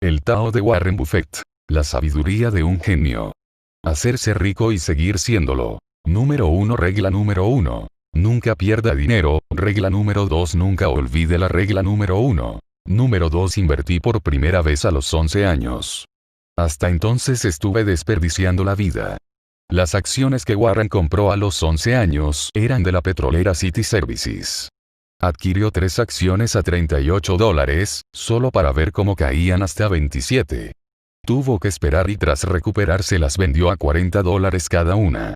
El Tao de Warren Buffett. La sabiduría de un genio. Hacerse rico y seguir siéndolo. Número 1. Regla número 1. Nunca pierda dinero. Regla número 2. Nunca olvide la regla número 1. Número 2. Invertí por primera vez a los 11 años. Hasta entonces estuve desperdiciando la vida. Las acciones que Warren compró a los 11 años eran de la petrolera City Services. Adquirió 3 acciones a $38, solo para ver cómo caían hasta 27. Tuvo que esperar y tras recuperarse las vendió a $40 cada una.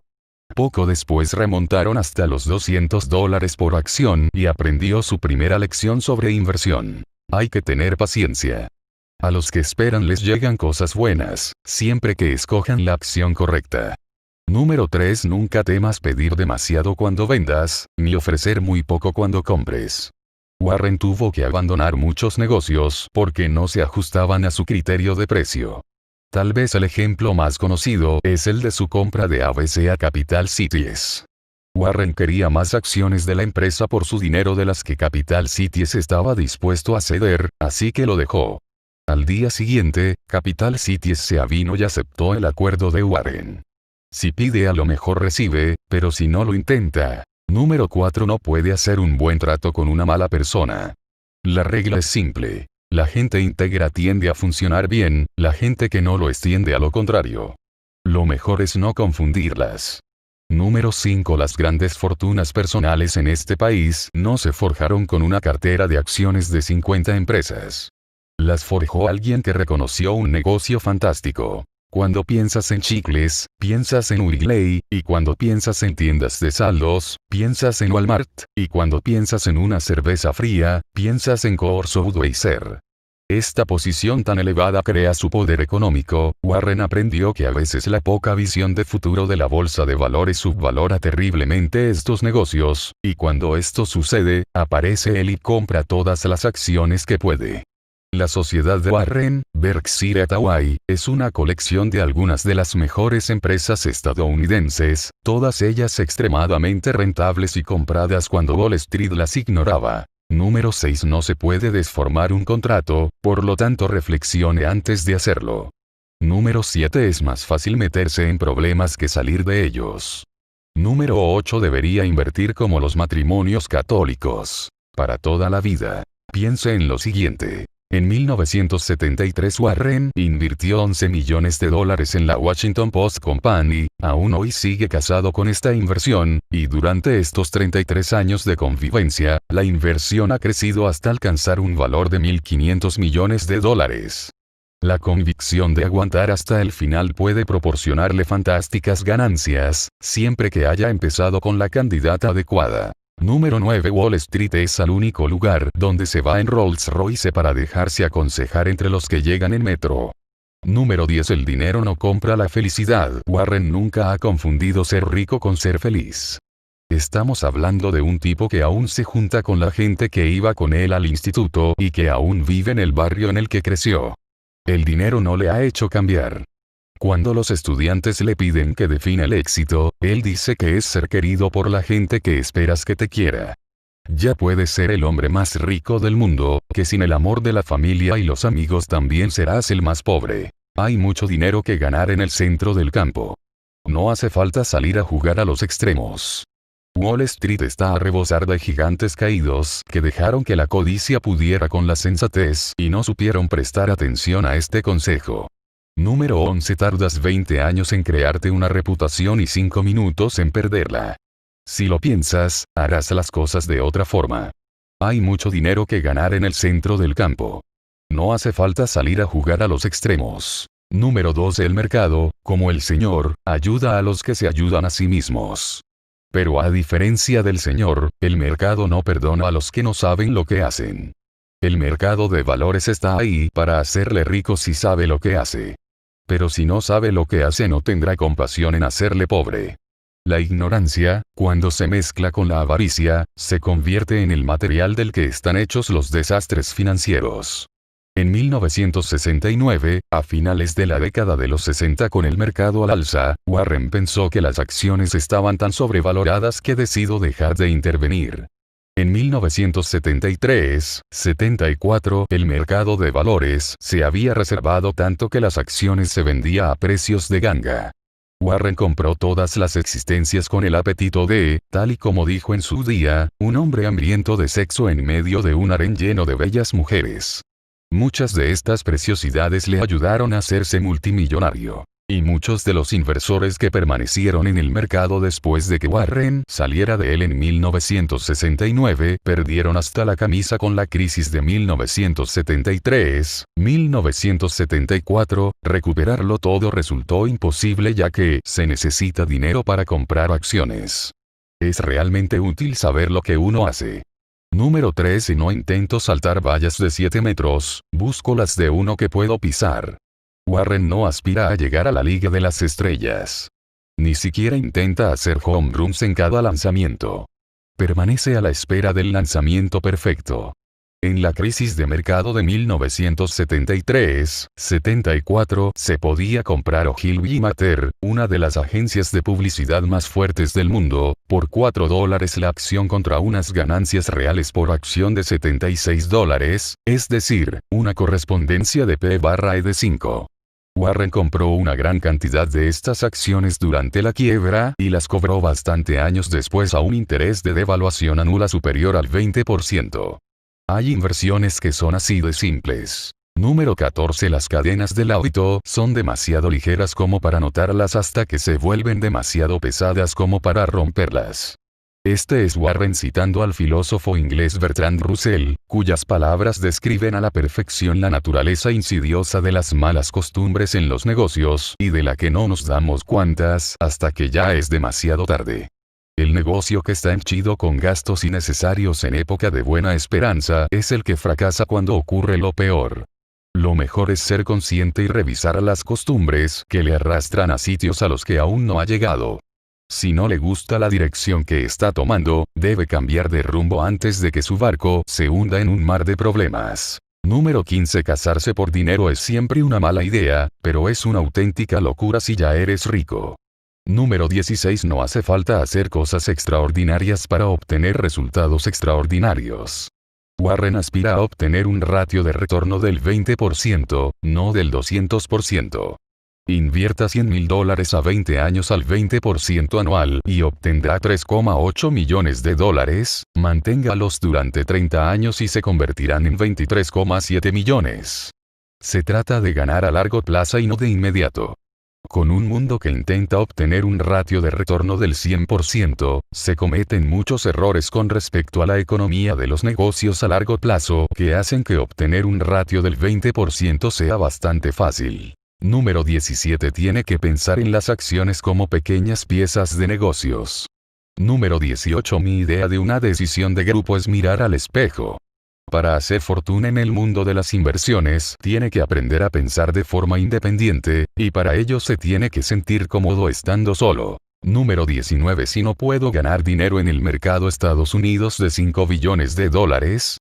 Poco después remontaron hasta los $200 por acción y aprendió su primera lección sobre inversión. Hay que tener paciencia. A los que esperan les llegan cosas buenas, siempre que escojan la acción correcta. Número 3. Nunca temas pedir demasiado cuando vendas, ni ofrecer muy poco cuando compres. Warren tuvo que abandonar muchos negocios porque no se ajustaban a su criterio de precio. Tal vez el ejemplo más conocido es el de su compra de ABC a Capital Cities. Warren quería más acciones de la empresa por su dinero de las que Capital Cities estaba dispuesto a ceder, así que lo dejó. Al día siguiente, Capital Cities se avino y aceptó el acuerdo de Warren. Si pide a lo mejor recibe, pero si no lo intenta. Número 4. No puede hacer un buen trato con una mala persona. La regla es simple. La gente íntegra tiende a funcionar bien, la gente que no lo es tiende a lo contrario. Lo mejor es no confundirlas. Número 5. Las grandes fortunas personales en este país no se forjaron con una cartera de acciones de 50 empresas. Las forjó alguien que reconoció un negocio fantástico. Cuando piensas en chicles, piensas en Wrigley, y cuando piensas en tiendas de saldos, piensas en Walmart, y cuando piensas en una cerveza fría, piensas en Coors o Budweiser. Esta posición tan elevada crea su poder económico. Warren aprendió que a veces la poca visión de futuro de la bolsa de valores subvalora terriblemente estos negocios, y cuando esto sucede, aparece él y compra todas las acciones que puede. La sociedad de Warren, Berkshire Hathaway, es una colección de algunas de las mejores empresas estadounidenses, todas ellas extremadamente rentables y compradas cuando Wall Street las ignoraba. Número 6. No se puede desformar un contrato, por lo tanto reflexione antes de hacerlo. Número 7. Es más fácil meterse en problemas que salir de ellos. Número 8. Debería invertir como los matrimonios católicos. Para toda la vida. Piense en lo siguiente. En 1973 Warren invirtió $11 millones en la Washington Post Company, aún hoy sigue casado con esta inversión, y durante estos 33 años de convivencia, la inversión ha crecido hasta alcanzar un valor de $1.500 millones. La convicción de aguantar hasta el final puede proporcionarle fantásticas ganancias, siempre que haya empezado con la candidata adecuada. Número 9. Wall Street es el único lugar donde se va en Rolls Royce para dejarse aconsejar entre los que llegan en metro. Número 10. El dinero no compra la felicidad. Warren nunca ha confundido ser rico con ser feliz. Estamos hablando de un tipo que aún se junta con la gente que iba con él al instituto y que aún vive en el barrio en el que creció. El dinero no le ha hecho cambiar. Cuando los estudiantes le piden que defina el éxito, él dice que es ser querido por la gente que esperas que te quiera. Ya puedes ser el hombre más rico del mundo, que sin el amor de la familia y los amigos también serás el más pobre. Hay mucho dinero que ganar en el centro del campo. No hace falta salir a jugar a los extremos. Wall Street está a rebosar de gigantes caídos que dejaron que la codicia pudiera con la sensatez y no supieron prestar atención a este consejo. Número 11. Tardas 20 años en crearte una reputación y 5 minutos en perderla. Si lo piensas, harás las cosas de otra forma. Hay mucho dinero que ganar en el centro del campo. No hace falta salir a jugar a los extremos. Número 12. El mercado, como el Señor, ayuda a los que se ayudan a sí mismos. Pero a diferencia del Señor, el mercado no perdona a los que no saben lo que hacen. El mercado de valores está ahí para hacerle rico si sabe lo que hace. Pero si no sabe lo que hace no tendrá compasión en hacerle pobre. La ignorancia, cuando se mezcla con la avaricia, se convierte en el material del que están hechos los desastres financieros. En 1969, a finales de la década de los 60 con el mercado al alza, Warren pensó que las acciones estaban tan sobrevaloradas que decidió dejar de intervenir. En 1973-74, el mercado de valores se había reservado tanto que las acciones se vendían a precios de ganga. Warren compró todas las existencias con el apetito de, tal y como dijo en su día, un hombre hambriento de sexo en medio de un harén lleno de bellas mujeres. Muchas de estas preciosidades le ayudaron a hacerse multimillonario. Y muchos de los inversores que permanecieron en el mercado después de que Warren saliera de él en 1969 perdieron hasta la camisa con la crisis de 1973-1974. Recuperarlo todo resultó imposible ya que se necesita dinero para comprar acciones. Es realmente útil saber lo que uno hace. Número 3. Si no intento saltar vallas de 7 metros, busco las de uno que puedo pisar. Warren no aspira a llegar a la Liga de las Estrellas. Ni siquiera intenta hacer home runs en cada lanzamiento. Permanece a la espera del lanzamiento perfecto. En la crisis de mercado de 1973-74 se podía comprar Ogilvy Mather, una de las agencias de publicidad más fuertes del mundo, por $4 la acción contra unas ganancias reales por acción de $76, es decir, una correspondencia de P/E de 5. Warren compró una gran cantidad de estas acciones durante la quiebra y las cobró bastante años después a un interés de devaluación anual superior al 20%. Hay inversiones que son así de simples. Número 14. Las cadenas del hábito son demasiado ligeras como para notarlas hasta que se vuelven demasiado pesadas como para romperlas. Este es Warren citando al filósofo inglés Bertrand Russell, cuyas palabras describen a la perfección la naturaleza insidiosa de las malas costumbres en los negocios y de la que no nos damos cuentas hasta que ya es demasiado tarde. El negocio que está henchido con gastos innecesarios en época de buena esperanza es el que fracasa cuando ocurre lo peor. Lo mejor es ser consciente y revisar las costumbres que le arrastran a sitios a los que aún no ha llegado. Si no le gusta la dirección que está tomando, debe cambiar de rumbo antes de que su barco se hunda en un mar de problemas. Número 15. Casarse por dinero es siempre una mala idea, pero es una auténtica locura si ya eres rico. Número 16. No hace falta hacer cosas extraordinarias para obtener resultados extraordinarios. Warren aspira a obtener un ratio de retorno del 20%, no del 200%. Invierta $100,000 a 20 años al 20% anual y obtendrá $3,8 millones. Manténgalos durante 30 años y se convertirán en $23,7 millones. Se trata de ganar a largo plazo y no de inmediato. Con un mundo que intenta obtener un ratio de retorno del 100%, se cometen muchos errores con respecto a la economía de los negocios a largo plazo que hacen que obtener un ratio del 20% sea bastante fácil. Número 17. Tiene que pensar en las acciones como pequeñas piezas de negocios. Número 18. Mi idea de una decisión de grupo es mirar al espejo. Para hacer fortuna en el mundo de las inversiones, tiene que aprender a pensar de forma independiente, y para ello se tiene que sentir cómodo estando solo. Número 19. Si no puedo ganar dinero en el mercado Estados Unidos de $5 billones,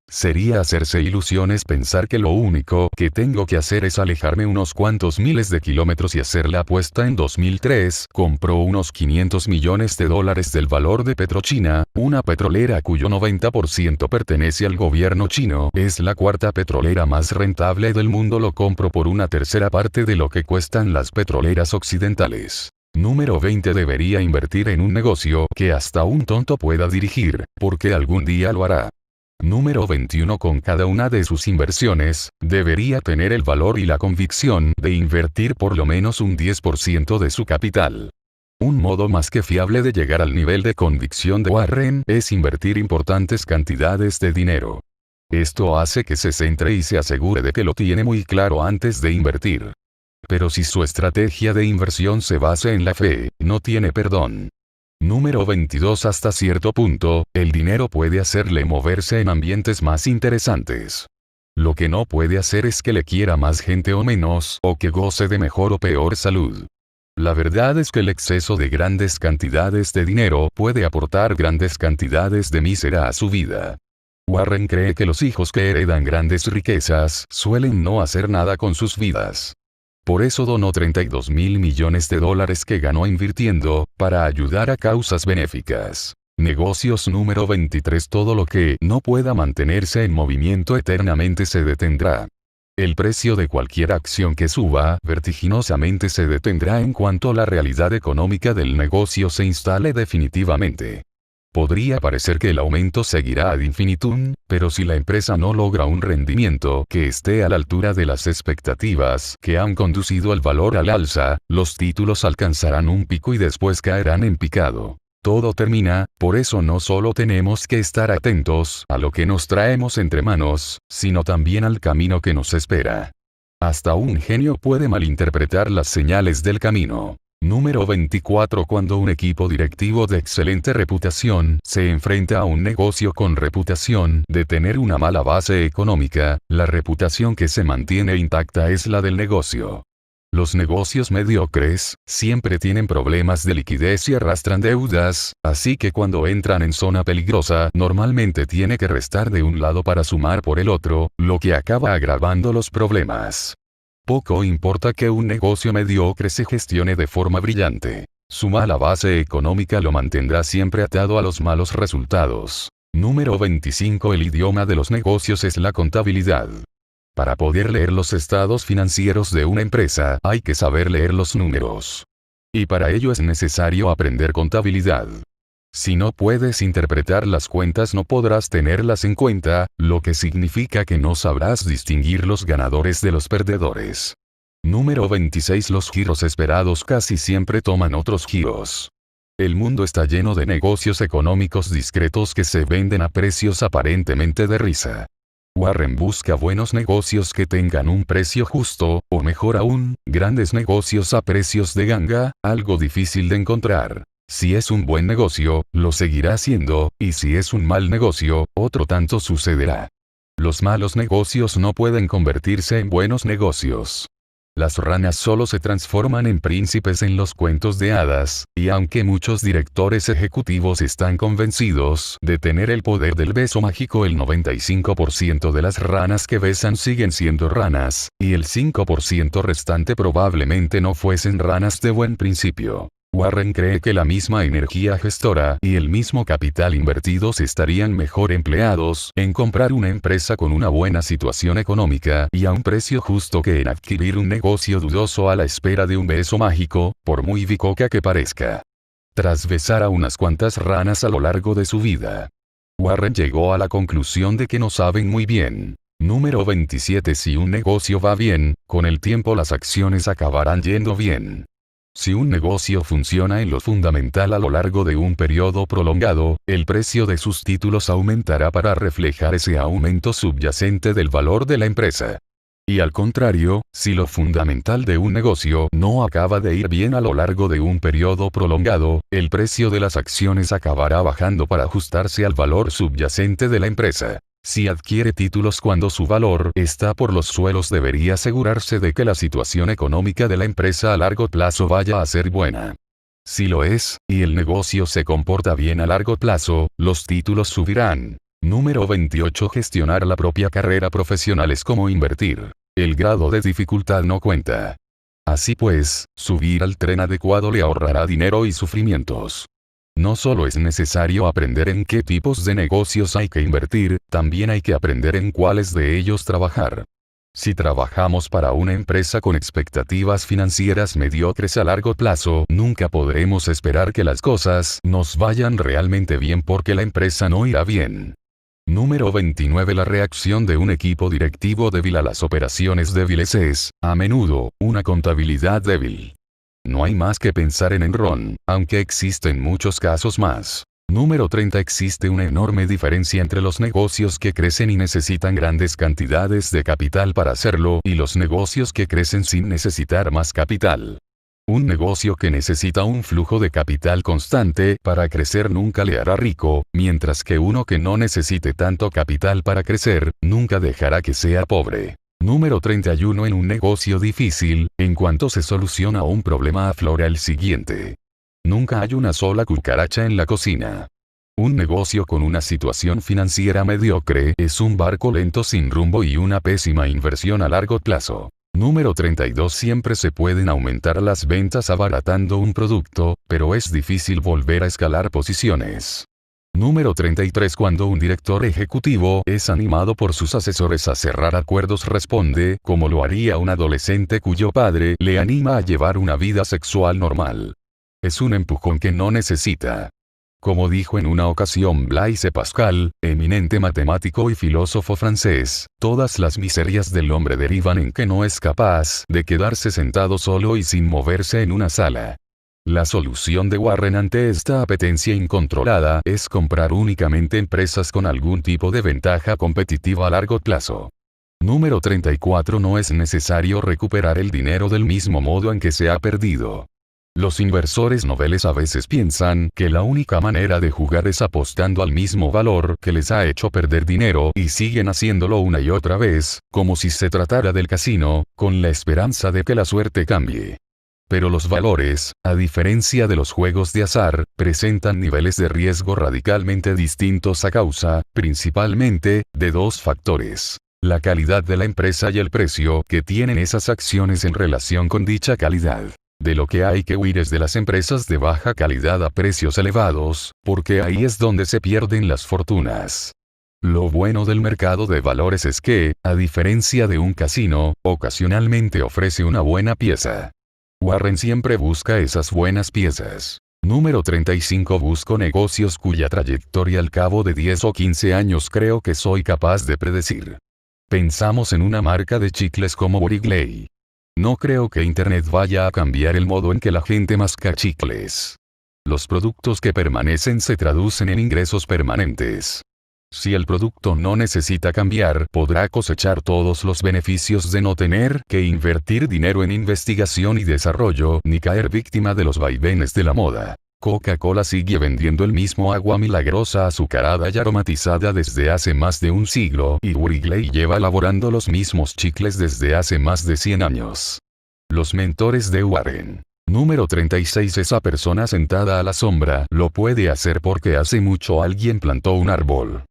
sería hacerse ilusiones pensar que lo único que tengo que hacer es alejarme unos cuantos miles de kilómetros y hacer la apuesta. En 2003, compró unos $500 millones del valor de PetroChina, una petrolera cuyo 90% pertenece al gobierno chino. Es la cuarta petrolera más rentable del mundo. Lo compro por una tercera parte de lo que cuestan las petroleras occidentales. Número 20. Debería invertir en un negocio que hasta un tonto pueda dirigir, porque algún día lo hará. Número 21. Con cada una de sus inversiones, debería tener el valor y la convicción de invertir por lo menos un 10% de su capital. Un modo más que fiable de llegar al nivel de convicción de Warren es invertir importantes cantidades de dinero. Esto hace que se centre y se asegure de que lo tiene muy claro antes de invertir. Pero si su estrategia de inversión se basa en la fe, no tiene perdón. Número 22. Hasta cierto punto, el dinero puede hacerle moverse en ambientes más interesantes. Lo que no puede hacer es que le quiera más gente o menos, o que goce de mejor o peor salud. La verdad es que el exceso de grandes cantidades de dinero puede aportar grandes cantidades de miseria a su vida. Warren cree que los hijos que heredan grandes riquezas suelen no hacer nada con sus vidas. Por eso donó $32,000 millones que ganó invirtiendo, para ayudar a causas benéficas. Negocios número 23. Todo lo que no pueda mantenerse en movimiento eternamente se detendrá. El precio de cualquier acción que suba vertiginosamente se detendrá en cuanto la realidad económica del negocio se instale definitivamente. Podría parecer que el aumento seguirá ad infinitum, pero si la empresa no logra un rendimiento que esté a la altura de las expectativas que han conducido al valor al alza, los títulos alcanzarán un pico y después caerán en picado. Todo termina, por eso no solo tenemos que estar atentos a lo que nos traemos entre manos, sino también al camino que nos espera. Hasta un genio puede malinterpretar las señales del camino. Número 24. Cuando un equipo directivo de excelente reputación se enfrenta a un negocio con reputación de tener una mala base económica, la reputación que se mantiene intacta es la del negocio. Los negocios mediocres siempre tienen problemas de liquidez y arrastran deudas, así que cuando entran en zona peligrosa normalmente tiene que restar de un lado para sumar por el otro, lo que acaba agravando los problemas. Poco importa que un negocio mediocre se gestione de forma brillante. Su mala base económica lo mantendrá siempre atado a los malos resultados. Número 25. El idioma de los negocios es la contabilidad. Para poder leer los estados financieros de una empresa, hay que saber leer los números. Y para ello es necesario aprender contabilidad. Si no puedes interpretar las cuentas no podrás tenerlas en cuenta, lo que significa que no sabrás distinguir los ganadores de los perdedores. Número 26. Los giros esperados casi siempre toman otros giros. El mundo está lleno de negocios económicos discretos que se venden a precios aparentemente de risa. Warren busca buenos negocios que tengan un precio justo, o mejor aún, grandes negocios a precios de ganga, algo difícil de encontrar. Si es un buen negocio, lo seguirá siendo, y si es un mal negocio, otro tanto sucederá. Los malos negocios no pueden convertirse en buenos negocios. Las ranas solo se transforman en príncipes en los cuentos de hadas, y aunque muchos directores ejecutivos están convencidos de tener el poder del beso mágico, el 95% de las ranas que besan siguen siendo ranas, y el 5% restante probablemente no fuesen ranas de buen principio. Warren cree que la misma energía gestora y el mismo capital invertidos estarían mejor empleados en comprar una empresa con una buena situación económica y a un precio justo que en adquirir un negocio dudoso a la espera de un beso mágico, por muy bicoca que parezca. Tras besar a unas cuantas ranas a lo largo de su vida, Warren llegó a la conclusión de que no saben muy bien. Número 27. Si un negocio va bien, con el tiempo las acciones acabarán yendo bien. Si un negocio funciona en lo fundamental a lo largo de un periodo prolongado, el precio de sus títulos aumentará para reflejar ese aumento subyacente del valor de la empresa. Y al contrario, si lo fundamental de un negocio no acaba de ir bien a lo largo de un periodo prolongado, el precio de las acciones acabará bajando para ajustarse al valor subyacente de la empresa. Si adquiere títulos cuando su valor está por los suelos, debería asegurarse de que la situación económica de la empresa a largo plazo vaya a ser buena. Si lo es, y el negocio se comporta bien a largo plazo, los títulos subirán. Número 28. Gestionar la propia carrera profesional es como invertir. El grado de dificultad no cuenta. Así pues, subir al tren adecuado le ahorrará dinero y sufrimientos. No solo es necesario aprender en qué tipos de negocios hay que invertir, también hay que aprender en cuáles de ellos trabajar. Si trabajamos para una empresa con expectativas financieras mediocres a largo plazo, nunca podremos esperar que las cosas nos vayan realmente bien porque la empresa no irá bien. Número 29. La reacción de un equipo directivo débil a las operaciones débiles es, a menudo, una contabilidad débil. No hay más que pensar en Enron, aunque existen muchos casos más. Número 30. Existe una enorme diferencia entre los negocios que crecen y necesitan grandes cantidades de capital para hacerlo y los negocios que crecen sin necesitar más capital. Un negocio que necesita un flujo de capital constante para crecer nunca le hará rico, mientras que uno que no necesite tanto capital para crecer, nunca dejará que sea pobre. Número 31. En un negocio difícil, en cuanto se soluciona un problema aflora el siguiente. Nunca hay una sola cucaracha en la cocina. Un negocio con una situación financiera mediocre es un barco lento sin rumbo y una pésima inversión a largo plazo. Número 32. Siempre se pueden aumentar las ventas abaratando un producto, pero es difícil volver a escalar posiciones. Número 33. Cuando un director ejecutivo es animado por sus asesores a cerrar acuerdos, responde, como lo haría un adolescente cuyo padre le anima a llevar una vida sexual normal. Es un empujón que no necesita. Como dijo en una ocasión Blaise Pascal, eminente matemático y filósofo francés, todas las miserias del hombre derivan en que no es capaz de quedarse sentado solo y sin moverse en una sala. La solución de Warren ante esta apetencia incontrolada es comprar únicamente empresas con algún tipo de ventaja competitiva a largo plazo. Número 34. No es necesario recuperar el dinero del mismo modo en que se ha perdido. Los inversores noveles a veces piensan que la única manera de jugar es apostando al mismo valor que les ha hecho perder dinero y siguen haciéndolo una y otra vez, como si se tratara del casino, con la esperanza de que la suerte cambie. Pero los valores, a diferencia de los juegos de azar, presentan niveles de riesgo radicalmente distintos a causa, principalmente, de dos factores: la calidad de la empresa y el precio que tienen esas acciones en relación con dicha calidad. De lo que hay que huir es de las empresas de baja calidad a precios elevados, porque ahí es donde se pierden las fortunas. Lo bueno del mercado de valores es que, a diferencia de un casino, ocasionalmente ofrece una buena pieza. Warren siempre busca esas buenas piezas. Número 35. Busco negocios cuya trayectoria al cabo de 10 o 15 años creo que soy capaz de predecir. Pensamos en una marca de chicles como Wrigley. No creo que Internet vaya a cambiar el modo en que la gente masca chicles. Los productos que permanecen se traducen en ingresos permanentes. Si el producto no necesita cambiar, podrá cosechar todos los beneficios de no tener que invertir dinero en investigación y desarrollo, ni caer víctima de los vaivenes de la moda. Coca-Cola sigue vendiendo el mismo agua milagrosa azucarada y aromatizada desde hace más de un siglo, y Wrigley lleva elaborando los mismos chicles desde hace más de 100 años. Los mentores de Warren. Número 36. Esa persona sentada a la sombra lo puede hacer porque hace mucho alguien plantó un árbol.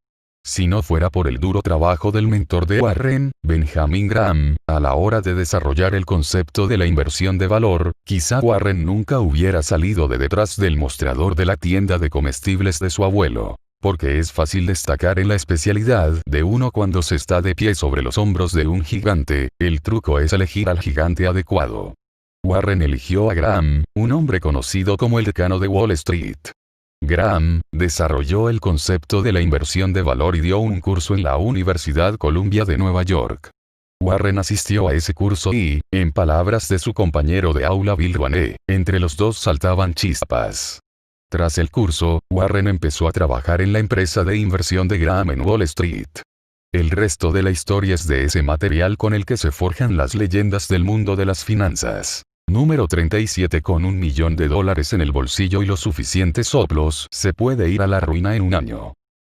Si no fuera por el duro trabajo del mentor de Warren, Benjamin Graham, a la hora de desarrollar el concepto de la inversión de valor, quizá Warren nunca hubiera salido de detrás del mostrador de la tienda de comestibles de su abuelo. Porque es fácil destacar en la especialidad de uno cuando se está de pie sobre los hombros de un gigante, el truco es elegir al gigante adecuado. Warren eligió a Graham, un hombre conocido como el decano de Wall Street. Graham desarrolló el concepto de la inversión de valor y dio un curso en la Universidad Columbia de Nueva York. Warren asistió a ese curso y, en palabras de su compañero de aula Bill Wane, entre los dos saltaban chispas. Tras el curso, Warren empezó a trabajar en la empresa de inversión de Graham en Wall Street. El resto de la historia es de ese material con el que se forjan las leyendas del mundo de las finanzas. Número 37. Con $1 millón en el bolsillo y los suficientes soplos, se puede ir a la ruina en un año.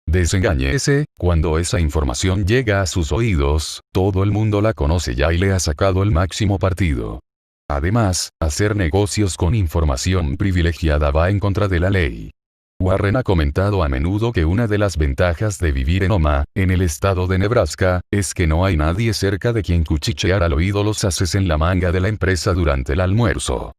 Desengáñese, cuando esa información llega a sus oídos, todo el mundo la conoce ya y le ha sacado el máximo partido. Además, hacer negocios con información privilegiada va en contra de la ley. Warren ha comentado a menudo que una de las ventajas de vivir en Omaha, en el estado de Nebraska, es que no hay nadie cerca de quien cuchichear al oído los ases en la manga de la empresa durante el almuerzo.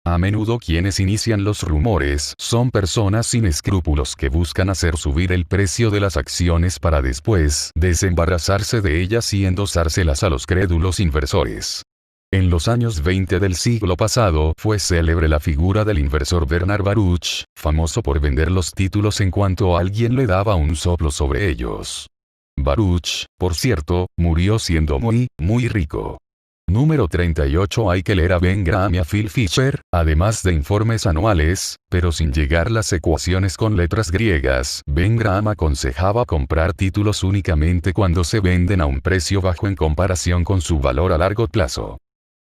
A menudo quienes inician los rumores son personas sin escrúpulos que buscan hacer subir el precio de las acciones para después desembarazarse de ellas y endosárselas a los crédulos inversores. En los años 20 del siglo pasado fue célebre la figura del inversor Bernard Baruch, famoso por vender los títulos en cuanto alguien le daba un soplo sobre ellos. Baruch, por cierto, murió siendo muy rico. Número 38. Hay que leer a Ben Graham y a Phil Fisher, además de informes anuales, pero sin llegar las ecuaciones con letras griegas. Ben Graham aconsejaba comprar títulos únicamente cuando se venden a un precio bajo en comparación con su valor a largo plazo.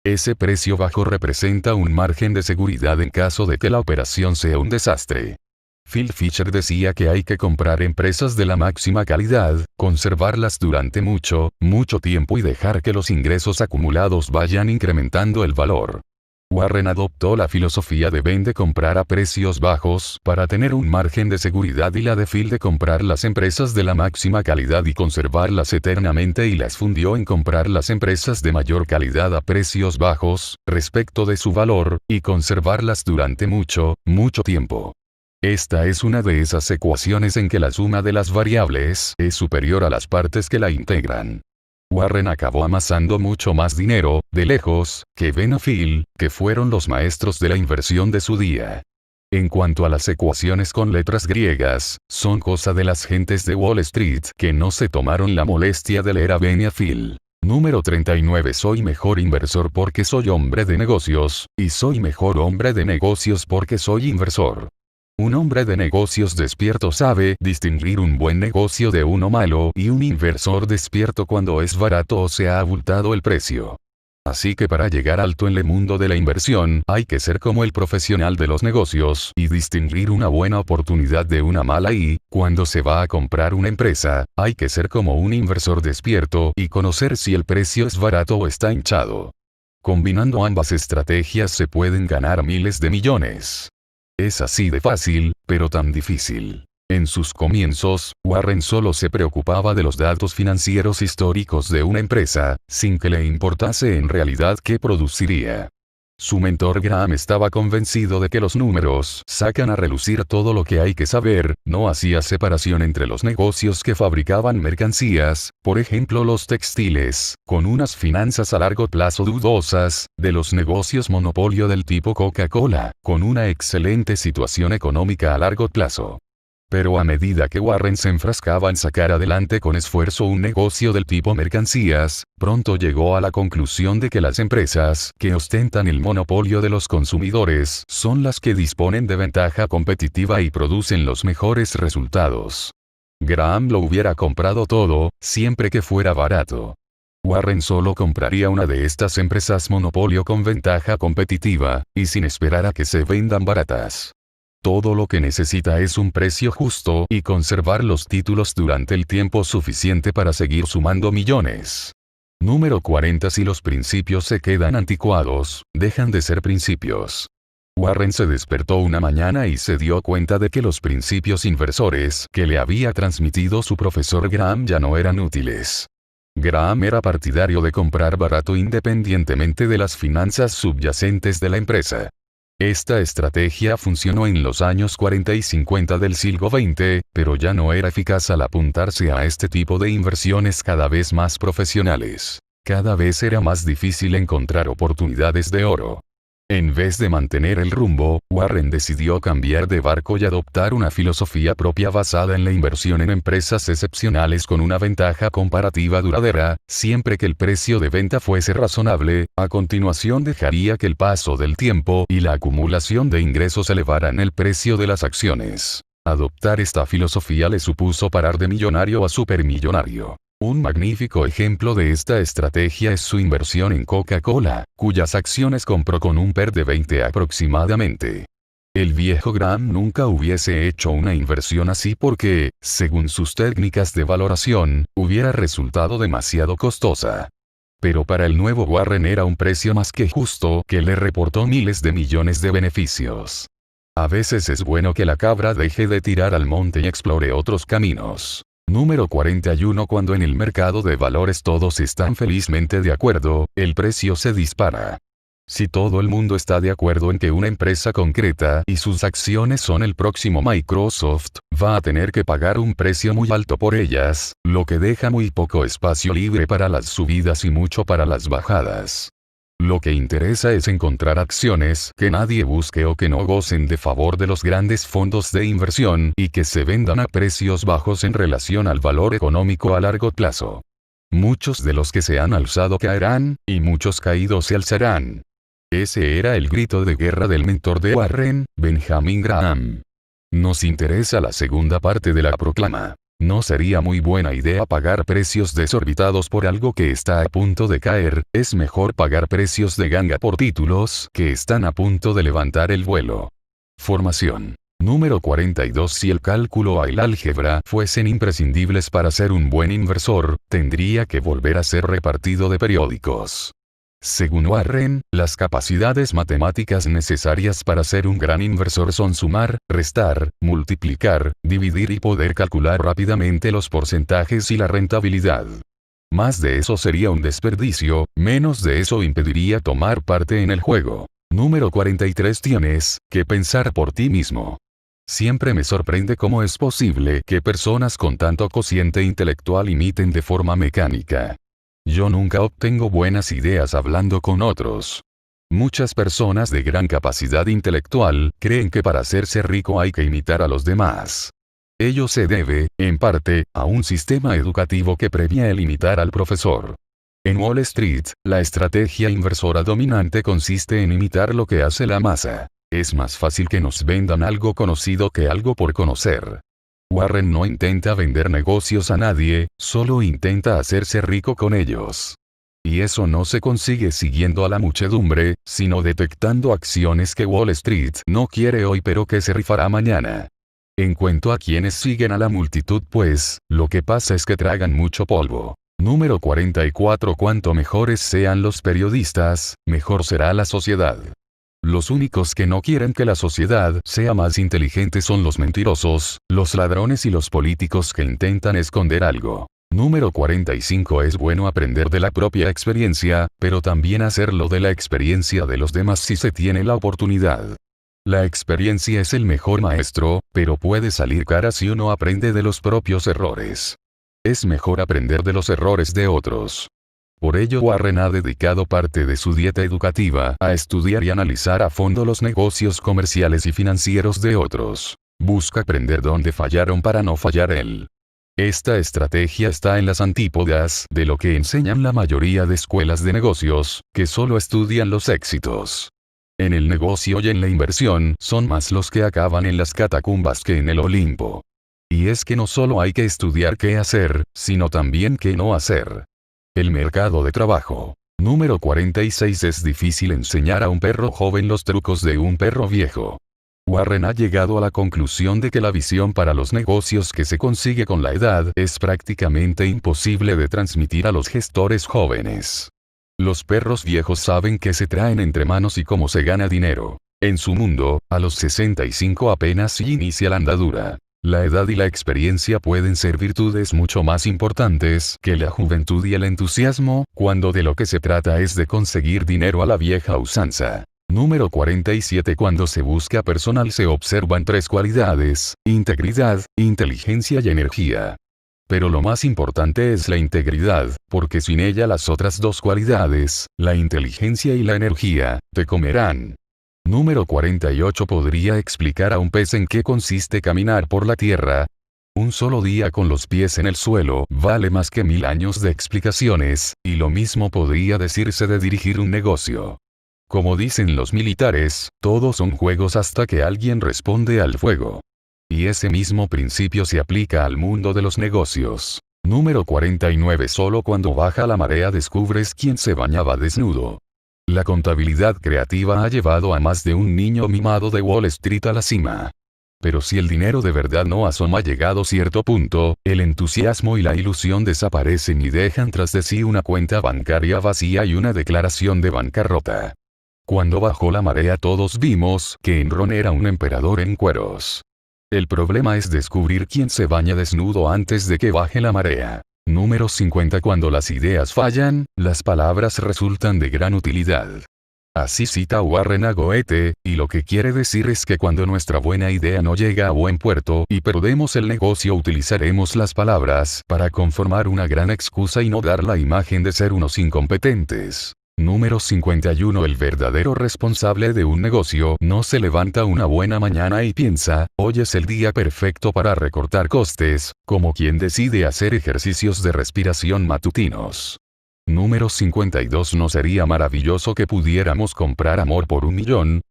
Ese precio bajo representa un margen de seguridad en caso de que la operación sea un desastre. Phil Fisher decía que hay que comprar empresas de la máxima calidad, conservarlas durante mucho tiempo y dejar que los ingresos acumulados vayan incrementando el valor. Warren adoptó la filosofía de Ben de comprar a precios bajos para tener un margen de seguridad y la de Phil de comprar las empresas de la máxima calidad y conservarlas eternamente, y las fundió en comprar las empresas de mayor calidad a precios bajos, respecto de su valor, y conservarlas durante mucho tiempo. Esta es una de esas ecuaciones en que la suma de las variables es superior a las partes que la integran. Warren acabó amasando mucho más dinero, de lejos, que Ben o Phil, que fueron los maestros de la inversión de su día. En cuanto a las ecuaciones con letras griegas, son cosa de las gentes de Wall Street que no se tomaron la molestia de leer a Ben y a Phil. Número 39. Soy mejor inversor porque soy hombre de negocios, y soy mejor hombre de negocios porque soy inversor. Un hombre de negocios despierto sabe distinguir un buen negocio de uno malo y un inversor despierto cuando es barato o se ha abultado el precio. Así que para llegar alto en el mundo de la inversión hay que ser como el profesional de los negocios y distinguir una buena oportunidad de una mala y, cuando se va a comprar una empresa, hay que ser como un inversor despierto y conocer si el precio es barato o está hinchado. Combinando ambas estrategias se pueden ganar miles de millones. Es así de fácil, pero tan difícil. En sus comienzos, Warren solo se preocupaba de los datos financieros históricos de una empresa, sin que le importase en realidad qué produciría. Su mentor Graham estaba convencido de que los números sacan a relucir todo lo que hay que saber, no hacía separación entre los negocios que fabricaban mercancías, por ejemplo los textiles, con unas finanzas a largo plazo dudosas, de los negocios monopolio del tipo Coca-Cola, con una excelente situación económica a largo plazo. Pero a medida que Warren se enfrascaba en sacar adelante con esfuerzo un negocio del tipo mercancías, pronto llegó a la conclusión de que las empresas que ostentan el monopolio de los consumidores son las que disponen de ventaja competitiva y producen los mejores resultados. Graham lo hubiera comprado todo, siempre que fuera barato. Warren solo compraría una de estas empresas monopolio con ventaja competitiva, y sin esperar a que se vendan baratas. Todo lo que necesita es un precio justo y conservar los títulos durante el tiempo suficiente para seguir sumando millones. Número 40. Si los principios se quedan anticuados, dejan de ser principios. Warren se despertó una mañana y se dio cuenta de que los principios inversores que le había transmitido su profesor Graham ya no eran útiles. Graham era partidario de comprar barato independientemente de las finanzas subyacentes de la empresa. Esta estrategia funcionó en los años 40 y 50 del siglo XX, pero ya no era eficaz al apuntarse a este tipo de inversiones cada vez más profesionales. Cada vez era más difícil encontrar oportunidades de oro. En vez de mantener el rumbo, Warren decidió cambiar de barco y adoptar una filosofía propia basada en la inversión en empresas excepcionales con una ventaja comparativa duradera, siempre que el precio de venta fuese razonable. A continuación dejaría que el paso del tiempo y la acumulación de ingresos elevaran el precio de las acciones. Adoptar esta filosofía le supuso parar de millonario a supermillonario. Un magnífico ejemplo de esta estrategia es su inversión en Coca-Cola, cuyas acciones compró con un PER de 20 aproximadamente. El viejo Graham nunca hubiese hecho una inversión así porque, según sus técnicas de valoración, hubiera resultado demasiado costosa. Pero para el nuevo Warren era un precio más que justo que le reportó miles de millones de beneficios. A veces es bueno que la cabra deje de tirar al monte y explore otros caminos. Número 41. Cuando en el mercado de valores todos están felizmente de acuerdo, el precio se dispara. Si todo el mundo está de acuerdo en que una empresa concreta y sus acciones son el próximo Microsoft, va a tener que pagar un precio muy alto por ellas, lo que deja muy poco espacio libre para las subidas y mucho para las bajadas. Lo que interesa es encontrar acciones que nadie busque o que no gocen de favor de los grandes fondos de inversión y que se vendan a precios bajos en relación al valor económico a largo plazo. Muchos de los que se han alzado caerán, y muchos caídos se alzarán. Ese era el grito de guerra del mentor de Warren, Benjamin Graham. Nos interesa la segunda parte de la proclama. No sería muy buena idea pagar precios desorbitados por algo que está a punto de caer, es mejor pagar precios de ganga por títulos que están a punto de levantar el vuelo. Formación. Número 42. Si el cálculo o el álgebra fuesen imprescindibles para ser un buen inversor, tendría que volver a ser repartido de periódicos. Según Warren, las capacidades matemáticas necesarias para ser un gran inversor son sumar, restar, multiplicar, dividir y poder calcular rápidamente los porcentajes y la rentabilidad. Más de eso sería un desperdicio, menos de eso impediría tomar parte en el juego. Número 43. Tienes que pensar por ti mismo. Siempre me sorprende cómo es posible que personas con tanto cociente intelectual imiten de forma mecánica. Yo nunca obtengo buenas ideas hablando con otros. Muchas personas de gran capacidad intelectual creen que para hacerse rico hay que imitar a los demás. Ello se debe, en parte, a un sistema educativo que premia el imitar al profesor. En Wall Street, la estrategia inversora dominante consiste en imitar lo que hace la masa. Es más fácil que nos vendan algo conocido que algo por conocer. Warren no intenta vender negocios a nadie, solo intenta hacerse rico con ellos. Y eso no se consigue siguiendo a la muchedumbre, sino detectando acciones que Wall Street no quiere hoy pero que se rifará mañana. En cuanto a quienes siguen a la multitud, pues, lo que pasa es que tragan mucho polvo. Número 44. Cuanto mejores sean los periodistas, mejor será la sociedad. Los únicos que no quieren que la sociedad sea más inteligente son los mentirosos, los ladrones y los políticos que intentan esconder algo. Número 45. Es bueno aprender de la propia experiencia, pero también hacerlo de la experiencia de los demás si se tiene la oportunidad. La experiencia es el mejor maestro, pero puede salir cara si uno aprende de los propios errores. Es mejor aprender de los errores de otros. Por ello Warren ha dedicado parte de su dieta educativa a estudiar y analizar a fondo los negocios comerciales y financieros de otros. Busca aprender dónde fallaron para no fallar él. Esta estrategia está en las antípodas de lo que enseñan la mayoría de escuelas de negocios, que solo estudian los éxitos. En el negocio y en la inversión son más los que acaban en las catacumbas que en el Olimpo. Y es que no solo hay que estudiar qué hacer, sino también qué no hacer. El mercado de trabajo. Número 46. Es difícil enseñar a un perro joven los trucos de un perro viejo. Warren ha llegado a la conclusión de que la visión para los negocios que se consigue con la edad es prácticamente imposible de transmitir a los gestores jóvenes. Los perros viejos saben qué se traen entre manos y cómo se gana dinero. En su mundo, a los 65 apenas inicia la andadura. La edad y la experiencia pueden ser virtudes mucho más importantes que la juventud y el entusiasmo, cuando de lo que se trata es de conseguir dinero a la vieja usanza. Número 47. Cuando se busca personal se observan tres cualidades: integridad, inteligencia y energía. Pero lo más importante es la integridad, porque sin ella las otras dos cualidades, la inteligencia y la energía, te comerán. Número 48. ¿Podría explicar a un pez en qué consiste caminar por la tierra? Un solo día con los pies en el suelo vale más que 1000 años de explicaciones, y lo mismo podría decirse de dirigir un negocio. Como dicen los militares, todos son juegos hasta que alguien responde al fuego. Y ese mismo principio se aplica al mundo de los negocios. Número 49. Solo cuando baja la marea descubres quién se bañaba desnudo. La contabilidad creativa ha llevado a más de un niño mimado de Wall Street a la cima. Pero si el dinero de verdad no asoma llegado cierto punto, el entusiasmo y la ilusión desaparecen y dejan tras de sí una cuenta bancaria vacía y una declaración de bancarrota. Cuando bajó la marea todos vimos que Enron era un emperador en cueros. El problema es descubrir quién se baña desnudo antes de que baje la marea. Número 50. Cuando las ideas fallan, las palabras resultan de gran utilidad. Así cita Warren a Goethe, y lo que quiere decir es que cuando nuestra buena idea no llega a buen puerto y perdemos el negocio, utilizaremos las palabras para conformar una gran excusa y no dar la imagen de ser unos incompetentes. Número 51. El verdadero responsable de un negocio no se levanta una buena mañana y piensa, hoy es el día perfecto para recortar costes, como quien decide hacer ejercicios de respiración matutinos. Número 52. ¿No sería maravilloso que pudiéramos comprar amor por 1 millón?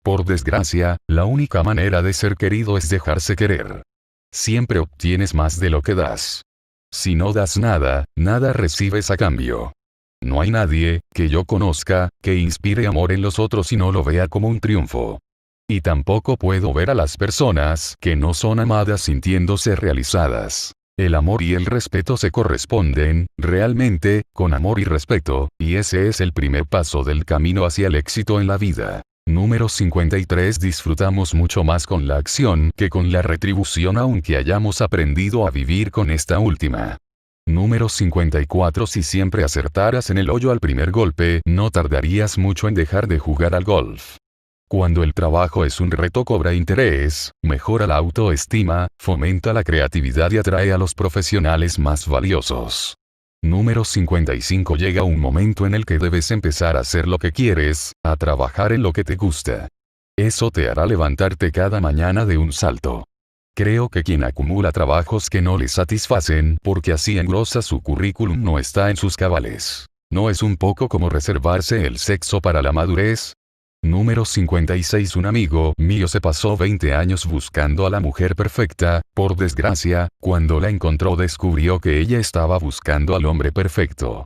Por desgracia, la única manera de ser querido es dejarse querer. Siempre obtienes más de lo que das. Si no das nada, nada recibes a cambio. No hay nadie, que yo conozca, que inspire amor en los otros y no lo vea como un triunfo. Y tampoco puedo ver a las personas que no son amadas sintiéndose realizadas. El amor y el respeto se corresponden, realmente, con amor y respeto, y ese es el primer paso del camino hacia el éxito en la vida. Número 53. Disfrutamos mucho más con la acción que con la retribución, aunque hayamos aprendido a vivir con esta última. Número 54. Si siempre acertaras en el hoyo al primer golpe, no tardarías mucho en dejar de jugar al golf. Cuando el trabajo es un reto cobra interés, mejora la autoestima, fomenta la creatividad y atrae a los profesionales más valiosos. Número 55. Llega un momento en el que debes empezar a hacer lo que quieres, a trabajar en lo que te gusta. Eso te hará levantarte cada mañana de un salto. Creo que quien acumula trabajos que no le satisfacen porque así engrosa su currículum no está en sus cabales. ¿No es un poco como reservarse el sexo para la madurez? Número 56. Un amigo mío se pasó 20 años buscando a la mujer perfecta, por desgracia, cuando la encontró descubrió que ella estaba buscando al hombre perfecto.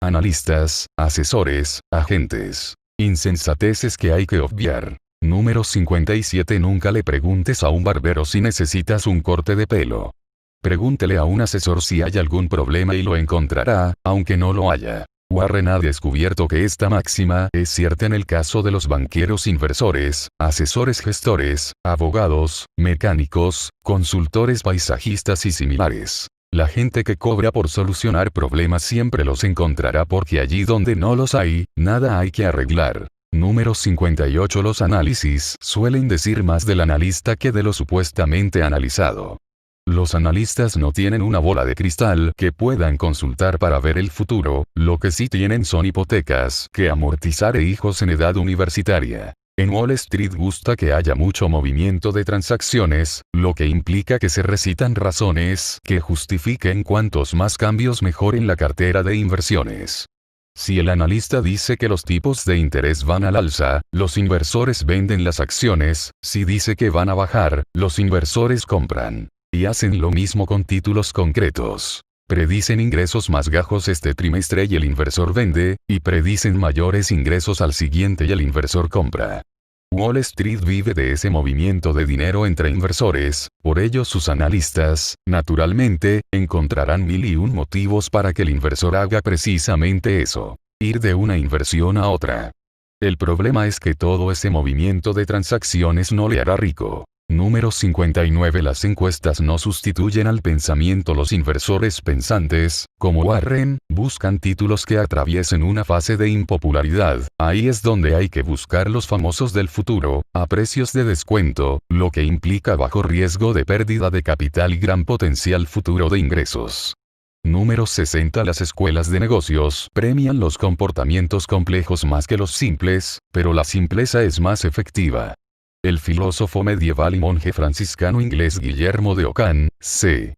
Analistas, asesores, agentes. Insensateces que hay que obviar. Número 57. Nunca le preguntes a un barbero si necesitas un corte de pelo. Pregúntele a un asesor si hay algún problema y lo encontrará, aunque no lo haya. Warren ha descubierto que esta máxima es cierta en el caso de los banqueros inversores, asesores gestores, abogados, mecánicos, consultores paisajistas y similares. La gente que cobra por solucionar problemas siempre los encontrará porque allí donde no los hay, nada hay que arreglar. Número 58. Los análisis suelen decir más del analista que de lo supuestamente analizado. Los analistas no tienen una bola de cristal que puedan consultar para ver el futuro, lo que sí tienen son hipotecas que amortizar e hijos en edad universitaria. En Wall Street gusta que haya mucho movimiento de transacciones, lo que implica que se recitan razones que justifiquen cuantos más cambios mejor en la cartera de inversiones. Si el analista dice que los tipos de interés van al alza, los inversores venden las acciones, si dice que van a bajar, los inversores compran. Y hacen lo mismo con títulos concretos. Predicen ingresos más bajos este trimestre y el inversor vende, y predicen mayores ingresos al siguiente y el inversor compra. Wall Street vive de ese movimiento de dinero entre inversores, por ello sus analistas, naturalmente, encontrarán 1001 motivos para que el inversor haga precisamente eso. Ir de una inversión a otra. El problema es que todo ese movimiento de transacciones no le hará rico. Número 59. Las encuestas no sustituyen al pensamiento. Los inversores pensantes, como Warren, buscan títulos que atraviesen una fase de impopularidad. Ahí es donde hay que buscar los famosos del futuro, a precios de descuento, lo que implica bajo riesgo de pérdida de capital y gran potencial futuro de ingresos. Número 60. Las escuelas de negocios premian los comportamientos complejos más que los simples, pero la simpleza es más efectiva. El filósofo medieval y monje franciscano inglés Guillermo de Ockham, c.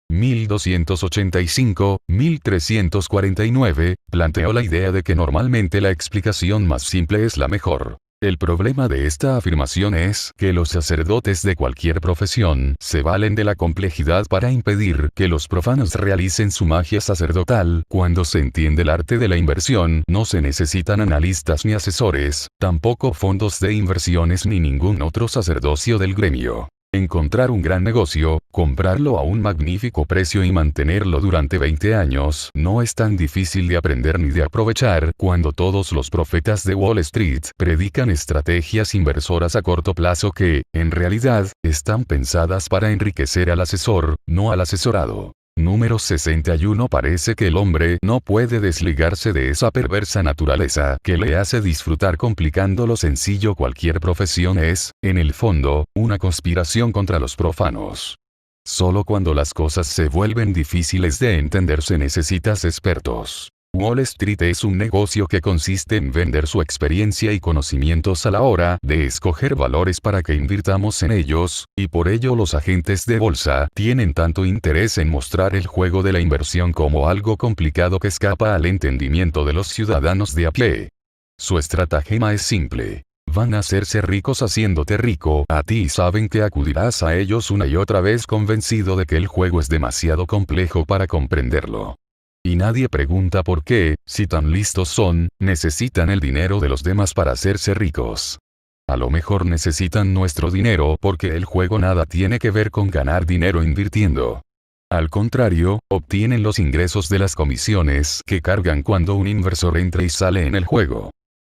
1285-1349, planteó la idea de que normalmente la explicación más simple es la mejor. El problema de esta afirmación es que los sacerdotes de cualquier profesión se valen de la complejidad para impedir que los profanos realicen su magia sacerdotal. Cuando se entiende el arte de la inversión, no se necesitan analistas ni asesores, tampoco fondos de inversiones ni ningún otro sacerdocio del gremio. Encontrar un gran negocio, comprarlo a un magnífico precio y mantenerlo durante 20 años no es tan difícil de aprender ni de aprovechar cuando todos los profetas de Wall Street predican estrategias inversoras a corto plazo que, en realidad, están pensadas para enriquecer al asesor, no al asesorado. Número 61. Parece que el hombre no puede desligarse de esa perversa naturaleza que le hace disfrutar complicando lo sencillo. Cualquier profesión es, en el fondo, una conspiración contra los profanos. Solo cuando las cosas se vuelven difíciles de entender se necesitas expertos. Wall Street es un negocio que consiste en vender su experiencia y conocimientos a la hora de escoger valores para que invirtamos en ellos, y por ello los agentes de bolsa tienen tanto interés en mostrar el juego de la inversión como algo complicado que escapa al entendimiento de los ciudadanos de a pie. Su estratagema es simple. Van a hacerse ricos haciéndote rico a ti y saben que acudirás a ellos una y otra vez convencido de que el juego es demasiado complejo para comprenderlo. Y nadie pregunta por qué, si tan listos son, necesitan el dinero de los demás para hacerse ricos. A lo mejor necesitan nuestro dinero porque el juego nada tiene que ver con ganar dinero invirtiendo. Al contrario, obtienen los ingresos de las comisiones que cargan cuando un inversor entra y sale en el juego.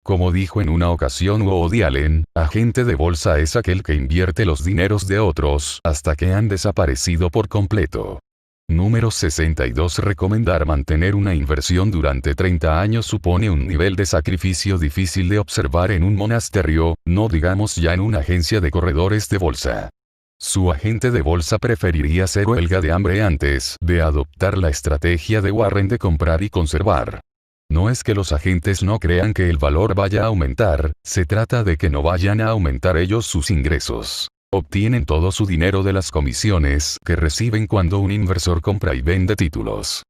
Como dijo en una ocasión Woody Allen, agente de bolsa es aquel que invierte los dineros de otros hasta que han desaparecido por completo. Número 62. Recomendar mantener una inversión durante 30 años supone un nivel de sacrificio difícil de observar en un monasterio, no digamos ya en una agencia de corredores de bolsa. Su agente de bolsa preferiría hacer huelga de hambre antes de adoptar la estrategia de Warren de comprar y conservar. No es que los agentes no crean que el valor vaya a aumentar, se trata de que no vayan a aumentar ellos sus ingresos. Obtienen todo su dinero de las comisiones que reciben cuando un inversor compra y vende títulos.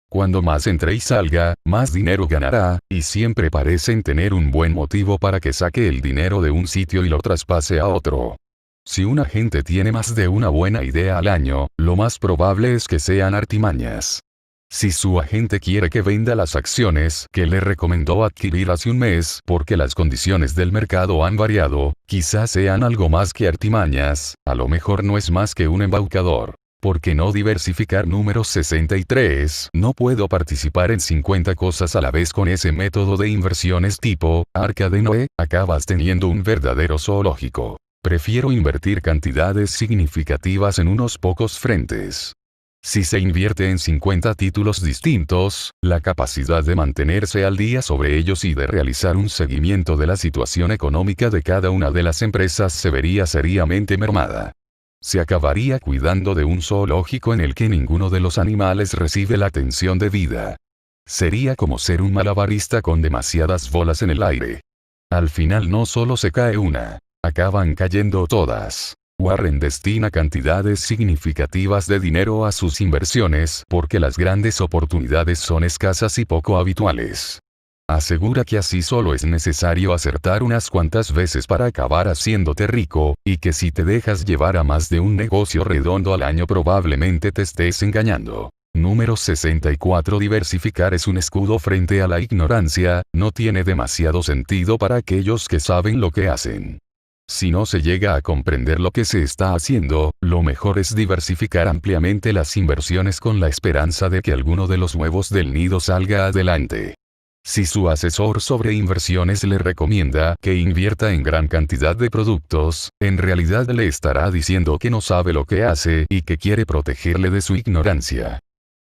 Cuando más entre y salga, más dinero ganará, y siempre parecen tener un buen motivo para que saque el dinero de un sitio y lo traspase a otro. Si un agente tiene más de una buena idea al año, lo más probable es que sean artimañas. Si su agente quiere que venda las acciones que le recomendó adquirir hace un mes porque las condiciones del mercado han variado, quizás sean algo más que artimañas, a lo mejor no es más que un embaucador. ¿Por qué no diversificar? Número 63. No puedo participar en 50 cosas a la vez con ese método de inversiones tipo Arca de Noé, acabas teniendo un verdadero zoológico. Prefiero invertir cantidades significativas en unos pocos frentes. Si se invierte en 50 títulos distintos, la capacidad de mantenerse al día sobre ellos y de realizar un seguimiento de la situación económica de cada una de las empresas se vería seriamente mermada. Se acabaría cuidando de un zoológico en el que ninguno de los animales recibe la atención debida. Sería como ser un malabarista con demasiadas bolas en el aire. Al final no solo se cae una, acaban cayendo todas. Warren destina cantidades significativas de dinero a sus inversiones porque las grandes oportunidades son escasas y poco habituales. Asegura que así solo es necesario acertar unas cuantas veces para acabar haciéndote rico, y que si te dejas llevar a más de un negocio redondo al año probablemente te estés engañando. Número 64. Diversificar es un escudo frente a la ignorancia, no tiene demasiado sentido para aquellos que saben lo que hacen. Si no se llega a comprender lo que se está haciendo, lo mejor es diversificar ampliamente las inversiones con la esperanza de que alguno de los huevos del nido salga adelante. Si su asesor sobre inversiones le recomienda que invierta en gran cantidad de productos, en realidad le estará diciendo que no sabe lo que hace y que quiere protegerle de su ignorancia.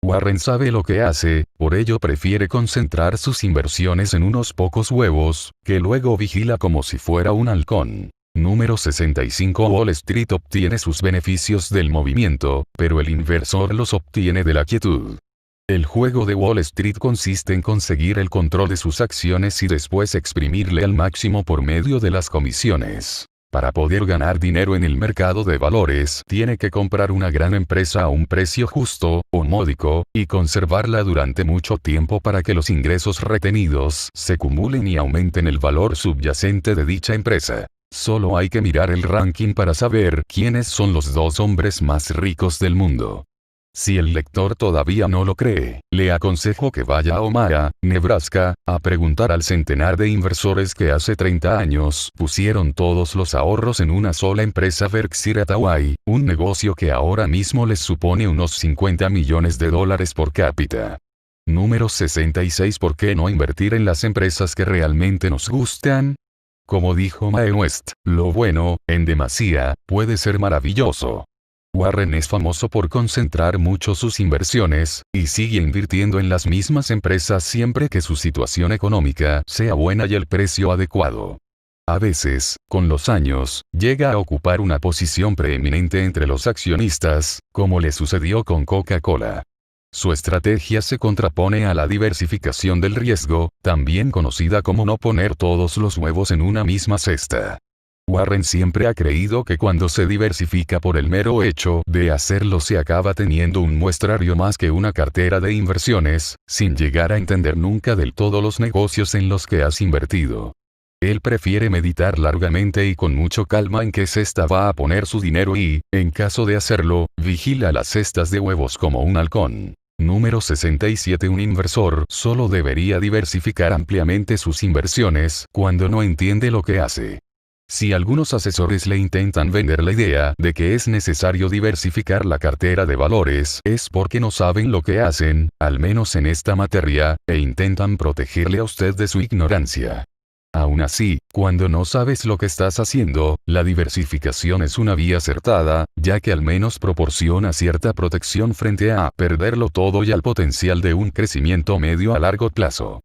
Warren sabe lo que hace, por ello prefiere concentrar sus inversiones en unos pocos huevos, que luego vigila como si fuera un halcón. Número 65. Wall Street obtiene sus beneficios del movimiento, pero el inversor los obtiene de la quietud. El juego de Wall Street consiste en conseguir el control de sus acciones y después exprimirle al máximo por medio de las comisiones. Para poder ganar dinero en el mercado de valores, tiene que comprar una gran empresa a un precio justo, o módico, y conservarla durante mucho tiempo para que los ingresos retenidos se acumulen y aumenten el valor subyacente de dicha empresa. Solo hay que mirar el ranking para saber quiénes son los 2 hombres más ricos del mundo. Si el lector todavía no lo cree, le aconsejo que vaya a Omaha, Nebraska, a preguntar al centenar de inversores que hace 30 años pusieron todos los ahorros en una sola empresa Berkshire Hathaway, un negocio que ahora mismo les supone unos $50 millones por cápita. Número 66. ¿Por qué no invertir en las empresas que realmente nos gustan? Como dijo Mae West, lo bueno, en demasía, puede ser maravilloso. Warren es famoso por concentrar mucho sus inversiones, y sigue invirtiendo en las mismas empresas siempre que su situación económica sea buena y el precio adecuado. A veces, con los años, llega a ocupar una posición preeminente entre los accionistas, como le sucedió con Coca-Cola. Su estrategia se contrapone a la diversificación del riesgo, también conocida como no poner todos los huevos en una misma cesta. Warren siempre ha creído que cuando se diversifica por el mero hecho de hacerlo se acaba teniendo un muestrario más que una cartera de inversiones, sin llegar a entender nunca del todo los negocios en los que has invertido. Él prefiere meditar largamente y con mucho calma en qué cesta va a poner su dinero y, en caso de hacerlo, vigila las cestas de huevos como un halcón. Número 67. Un inversor solo debería diversificar ampliamente sus inversiones cuando no entiende lo que hace. Si algunos asesores le intentan vender la idea de que es necesario diversificar la cartera de valores, es porque no saben lo que hacen, al menos en esta materia, e intentan protegerle a usted de su ignorancia. Aún así, cuando no sabes lo que estás haciendo, la diversificación es una vía acertada, ya que al menos proporciona cierta protección frente a perderlo todo y al potencial de un crecimiento medio a largo plazo.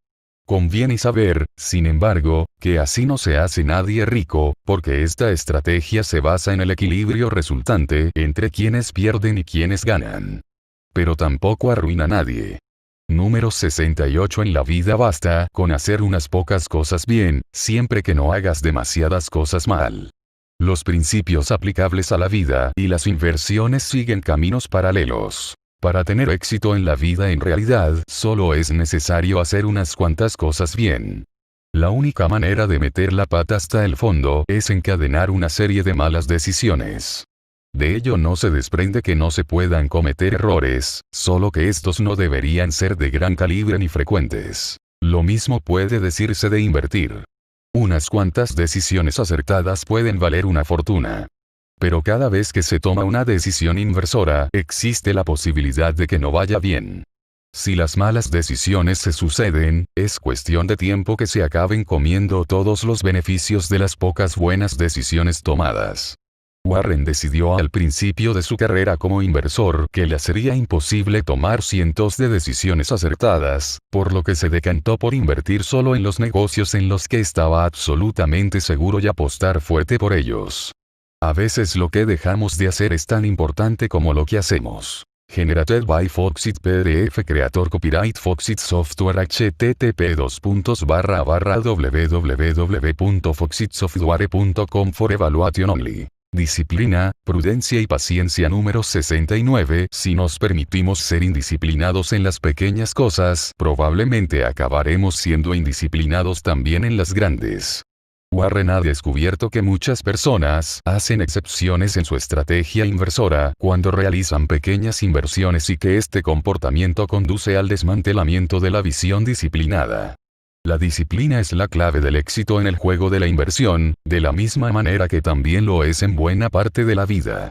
Conviene saber, sin embargo, que así no se hace nadie rico, porque esta estrategia se basa en el equilibrio resultante entre quienes pierden y quienes ganan. Pero tampoco arruina a nadie. Número 68. En la vida basta con hacer unas pocas cosas bien, siempre que no hagas demasiadas cosas mal. Los principios aplicables a la vida y las inversiones siguen caminos paralelos. Para tener éxito en la vida en realidad solo es necesario hacer unas cuantas cosas bien. La única manera de meter la pata hasta el fondo es encadenar una serie de malas decisiones. De ello no se desprende que no se puedan cometer errores, solo que estos no deberían ser de gran calibre ni frecuentes. Lo mismo puede decirse de invertir. Unas cuantas decisiones acertadas pueden valer una fortuna. Pero cada vez que se toma una decisión inversora, existe la posibilidad de que no vaya bien. Si las malas decisiones se suceden, es cuestión de tiempo que se acaben comiendo todos los beneficios de las pocas buenas decisiones tomadas. Warren decidió al principio de su carrera como inversor que le sería imposible tomar cientos de decisiones acertadas, por lo que se decantó por invertir solo en los negocios en los que estaba absolutamente seguro y apostar fuerte por ellos. A veces lo que dejamos de hacer es tan importante como lo que hacemos. Generated by Foxit PDF Creator Copyright Foxit Software http://www.foxitsoftware.com for evaluation only. Disciplina, prudencia y paciencia. Número 69. Si nos permitimos ser indisciplinados en las pequeñas cosas, probablemente acabaremos siendo indisciplinados también en las grandes. Warren ha descubierto que muchas personas hacen excepciones en su estrategia inversora cuando realizan pequeñas inversiones y que este comportamiento conduce al desmantelamiento de la visión disciplinada. La disciplina es la clave del éxito en el juego de la inversión, de la misma manera que también lo es en buena parte de la vida.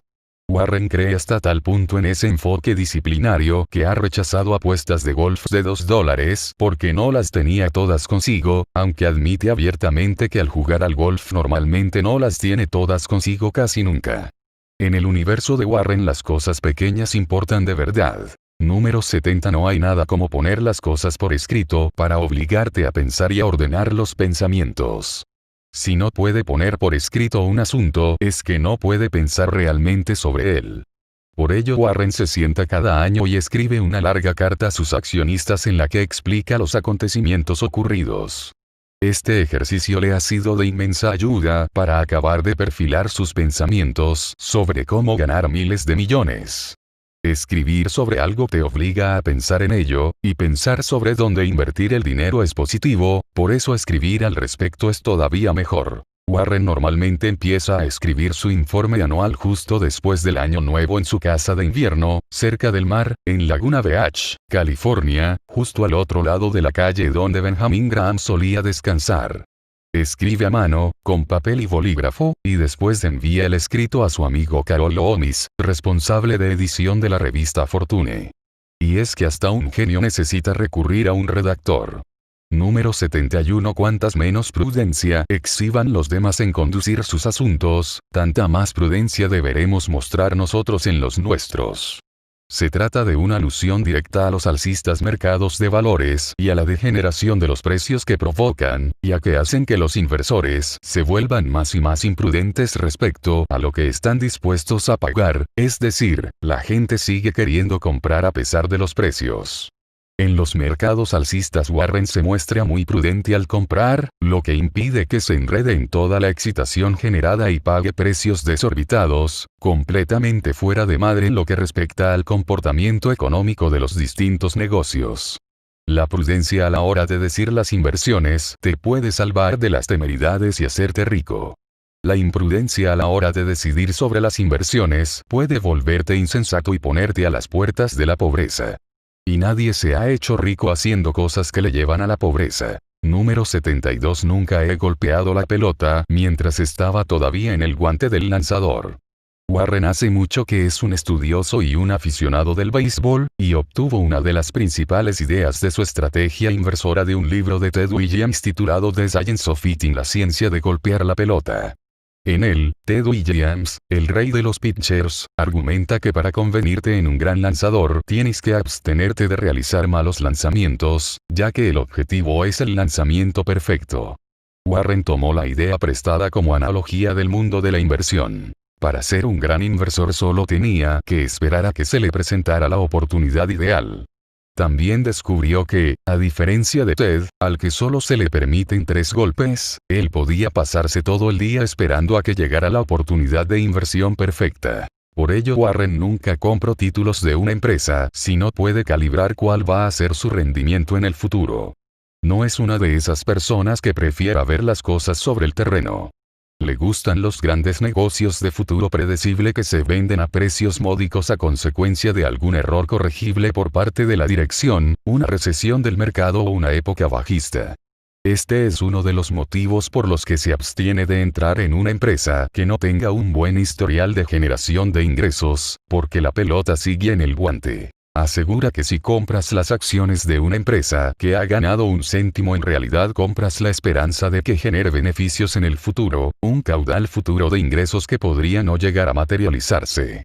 Warren cree hasta tal punto en ese enfoque disciplinario que ha rechazado apuestas de golf de $2 porque no las tenía todas consigo, aunque admite abiertamente que al jugar al golf normalmente no las tiene todas consigo casi nunca. En el universo de Warren las cosas pequeñas importan de verdad. Número 70. No hay nada como poner las cosas por escrito para obligarte a pensar y a ordenar los pensamientos. Si no puede poner por escrito un asunto, es que no puede pensar realmente sobre él. Por ello Warren se sienta cada año y escribe una larga carta a sus accionistas en la que explica los acontecimientos ocurridos. Este ejercicio le ha sido de inmensa ayuda para acabar de perfilar sus pensamientos sobre cómo ganar miles de millones. Escribir sobre algo te obliga a pensar en ello, y pensar sobre dónde invertir el dinero es positivo, por eso escribir al respecto es todavía mejor. Warren normalmente empieza a escribir su informe anual justo después del Año Nuevo en su casa de invierno, cerca del mar, en Laguna Beach, California, justo al otro lado de la calle donde Benjamin Graham solía descansar. Escribe a mano, con papel y bolígrafo, y después envía el escrito a su amigo Carol Loomis, responsable de edición de la revista Fortune. Y es que hasta un genio necesita recurrir a un redactor. Número 71. Cuantas menos prudencia exhiban los demás en conducir sus asuntos, tanta más prudencia deberemos mostrar nosotros en los nuestros. Se trata de una alusión directa a los alcistas mercados de valores y a la degeneración de los precios que provocan, y a que hacen que los inversores se vuelvan más y más imprudentes respecto a lo que están dispuestos a pagar, es decir, la gente sigue queriendo comprar a pesar de los precios. En los mercados alcistas Warren se muestra muy prudente al comprar, lo que impide que se enrede en toda la excitación generada y pague precios desorbitados, completamente fuera de madre en lo que respecta al comportamiento económico de los distintos negocios. La prudencia a la hora de decir las inversiones te puede salvar de las temeridades y hacerte rico. La imprudencia a la hora de decidir sobre las inversiones puede volverte insensato y ponerte a las puertas de la pobreza. Y nadie se ha hecho rico haciendo cosas que le llevan a la pobreza. Número 72. Nunca he golpeado la pelota mientras estaba todavía en el guante del lanzador. Warren hace mucho que es un estudioso y un aficionado del béisbol, y obtuvo una de las principales ideas de su estrategia inversora de un libro de Ted Williams titulado The Science of Hitting, la ciencia de golpear la pelota. En él, Ted Williams, el rey de los pitchers, argumenta que para convertirte en un gran lanzador tienes que abstenerte de realizar malos lanzamientos, ya que el objetivo es el lanzamiento perfecto. Warren tomó la idea prestada como analogía del mundo de la inversión. Para ser un gran inversor solo tenía que esperar a que se le presentara la oportunidad ideal. También descubrió que, a diferencia de Ted, al que solo se le permiten 3 golpes, él podía pasarse todo el día esperando a que llegara la oportunidad de inversión perfecta. Por ello Warren nunca compró títulos de una empresa si no puede calibrar cuál va a ser su rendimiento en el futuro. No es una de esas personas que prefiera ver las cosas sobre el terreno. Le gustan los grandes negocios de futuro predecible que se venden a precios módicos a consecuencia de algún error corregible por parte de la dirección, una recesión del mercado o una época bajista. Este es uno de los motivos por los que se abstiene de entrar en una empresa que no tenga un buen historial de generación de ingresos, porque la pelota sigue en el guante. Asegura que si compras las acciones de una empresa que ha ganado 1 céntimo, en realidad compras la esperanza de que genere beneficios en el futuro, un caudal futuro de ingresos que podría no llegar a materializarse.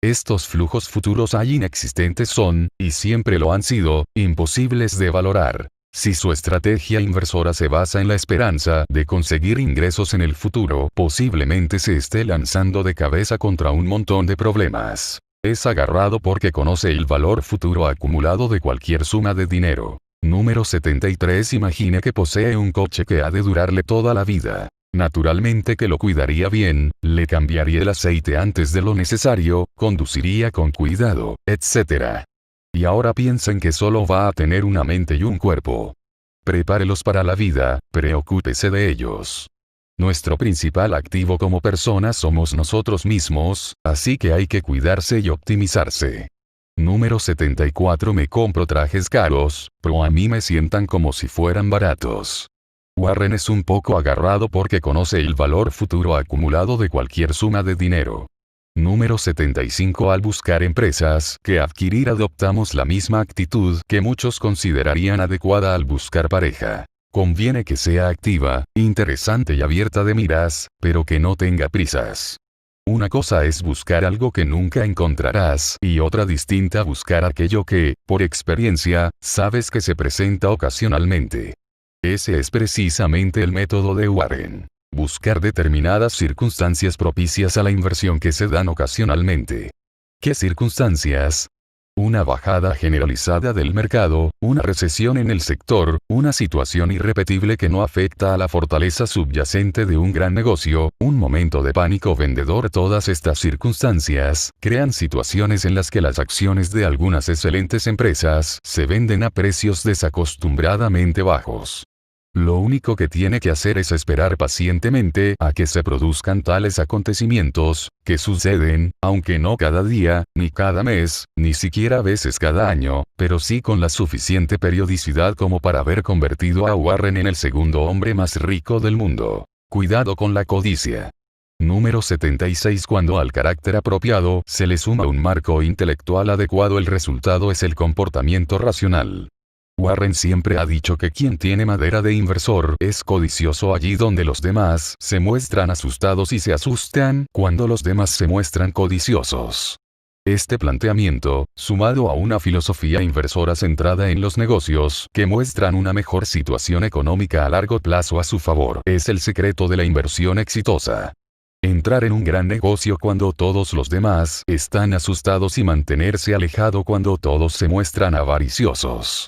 Estos flujos futuros hay inexistentes son, y siempre lo han sido, imposibles de valorar. Si su estrategia inversora se basa en la esperanza de conseguir ingresos en el futuro, posiblemente se esté lanzando de cabeza contra un montón de problemas. Es agarrado porque conoce el valor futuro acumulado de cualquier suma de dinero. Número 73. Imagine que posee un coche que ha de durarle toda la vida. Naturalmente que lo cuidaría bien, le cambiaría el aceite antes de lo necesario, conduciría con cuidado, etc. Y ahora piensen que solo va a tener una mente y un cuerpo. Prepárelos para la vida, preocúpese de ellos. Nuestro principal activo como personas somos nosotros mismos, así que hay que cuidarse y optimizarse. Número 74. Me compro trajes caros, pero a mí me sientan como si fueran baratos. Warren es un poco agarrado porque conoce el valor futuro acumulado de cualquier suma de dinero. Número 75. Al buscar empresas que adquirir adoptamos la misma actitud que muchos considerarían adecuada al buscar pareja. Conviene que sea activa, interesante y abierta de miras, pero que no tenga prisas. Una cosa es buscar algo que nunca encontrarás y otra distinta buscar aquello que, por experiencia, sabes que se presenta ocasionalmente. Ese es precisamente el método de Warren. Buscar determinadas circunstancias propicias a la inversión que se dan ocasionalmente. ¿Qué circunstancias? Una bajada generalizada del mercado, una recesión en el sector, una situación irrepetible que no afecta a la fortaleza subyacente de un gran negocio, un momento de pánico vendedor. Todas estas circunstancias crean situaciones en las que las acciones de algunas excelentes empresas se venden a precios desacostumbradamente bajos. Lo único que tiene que hacer es esperar pacientemente a que se produzcan tales acontecimientos, que suceden, aunque no cada día, ni cada mes, ni siquiera a veces cada año, pero sí con la suficiente periodicidad como para haber convertido a Warren en el segundo hombre más rico del mundo. Cuidado con la codicia. Número 76. Cuando al carácter apropiado se le suma un marco intelectual adecuado, el resultado es el comportamiento racional. Warren siempre ha dicho que quien tiene madera de inversor es codicioso allí donde los demás se muestran asustados y se asustan cuando los demás se muestran codiciosos. Este planteamiento, sumado a una filosofía inversora centrada en los negocios que muestran una mejor situación económica a largo plazo a su favor, es el secreto de la inversión exitosa. Entrar en un gran negocio cuando todos los demás están asustados y mantenerse alejado cuando todos se muestran avariciosos.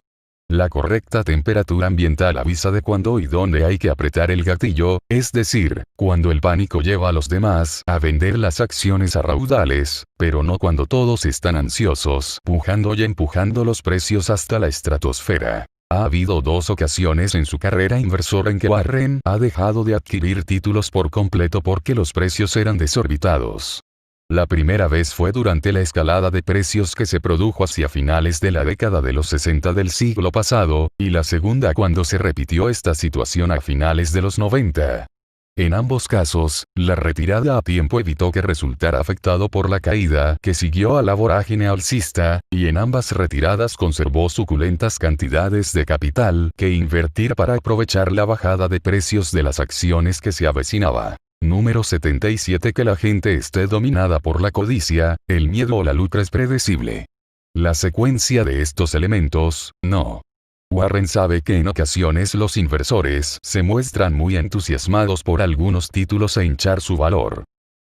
La correcta temperatura ambiental avisa de cuándo y dónde hay que apretar el gatillo, es decir, cuando el pánico lleva a los demás a vender las acciones a raudales, pero no cuando todos están ansiosos, pujando y empujando los precios hasta la estratosfera. Ha habido 2 ocasiones en su carrera inversora en que Warren ha dejado de adquirir títulos por completo porque los precios eran desorbitados. La primera vez fue durante la escalada de precios que se produjo hacia finales de la década de los 60 del siglo pasado, y la segunda cuando se repitió esta situación a finales de los 90. En ambos casos, la retirada a tiempo evitó que resultara afectado por la caída que siguió a la vorágine alcista, y en ambas retiradas conservó suculentas cantidades de capital que invertir para aprovechar la bajada de precios de las acciones que se avecinaba. Número 77. Que la gente esté dominada por la codicia, el miedo o la lucra es predecible. La secuencia de estos elementos, no. Warren sabe que en ocasiones los inversores se muestran muy entusiasmados por algunos títulos e hinchar su valor.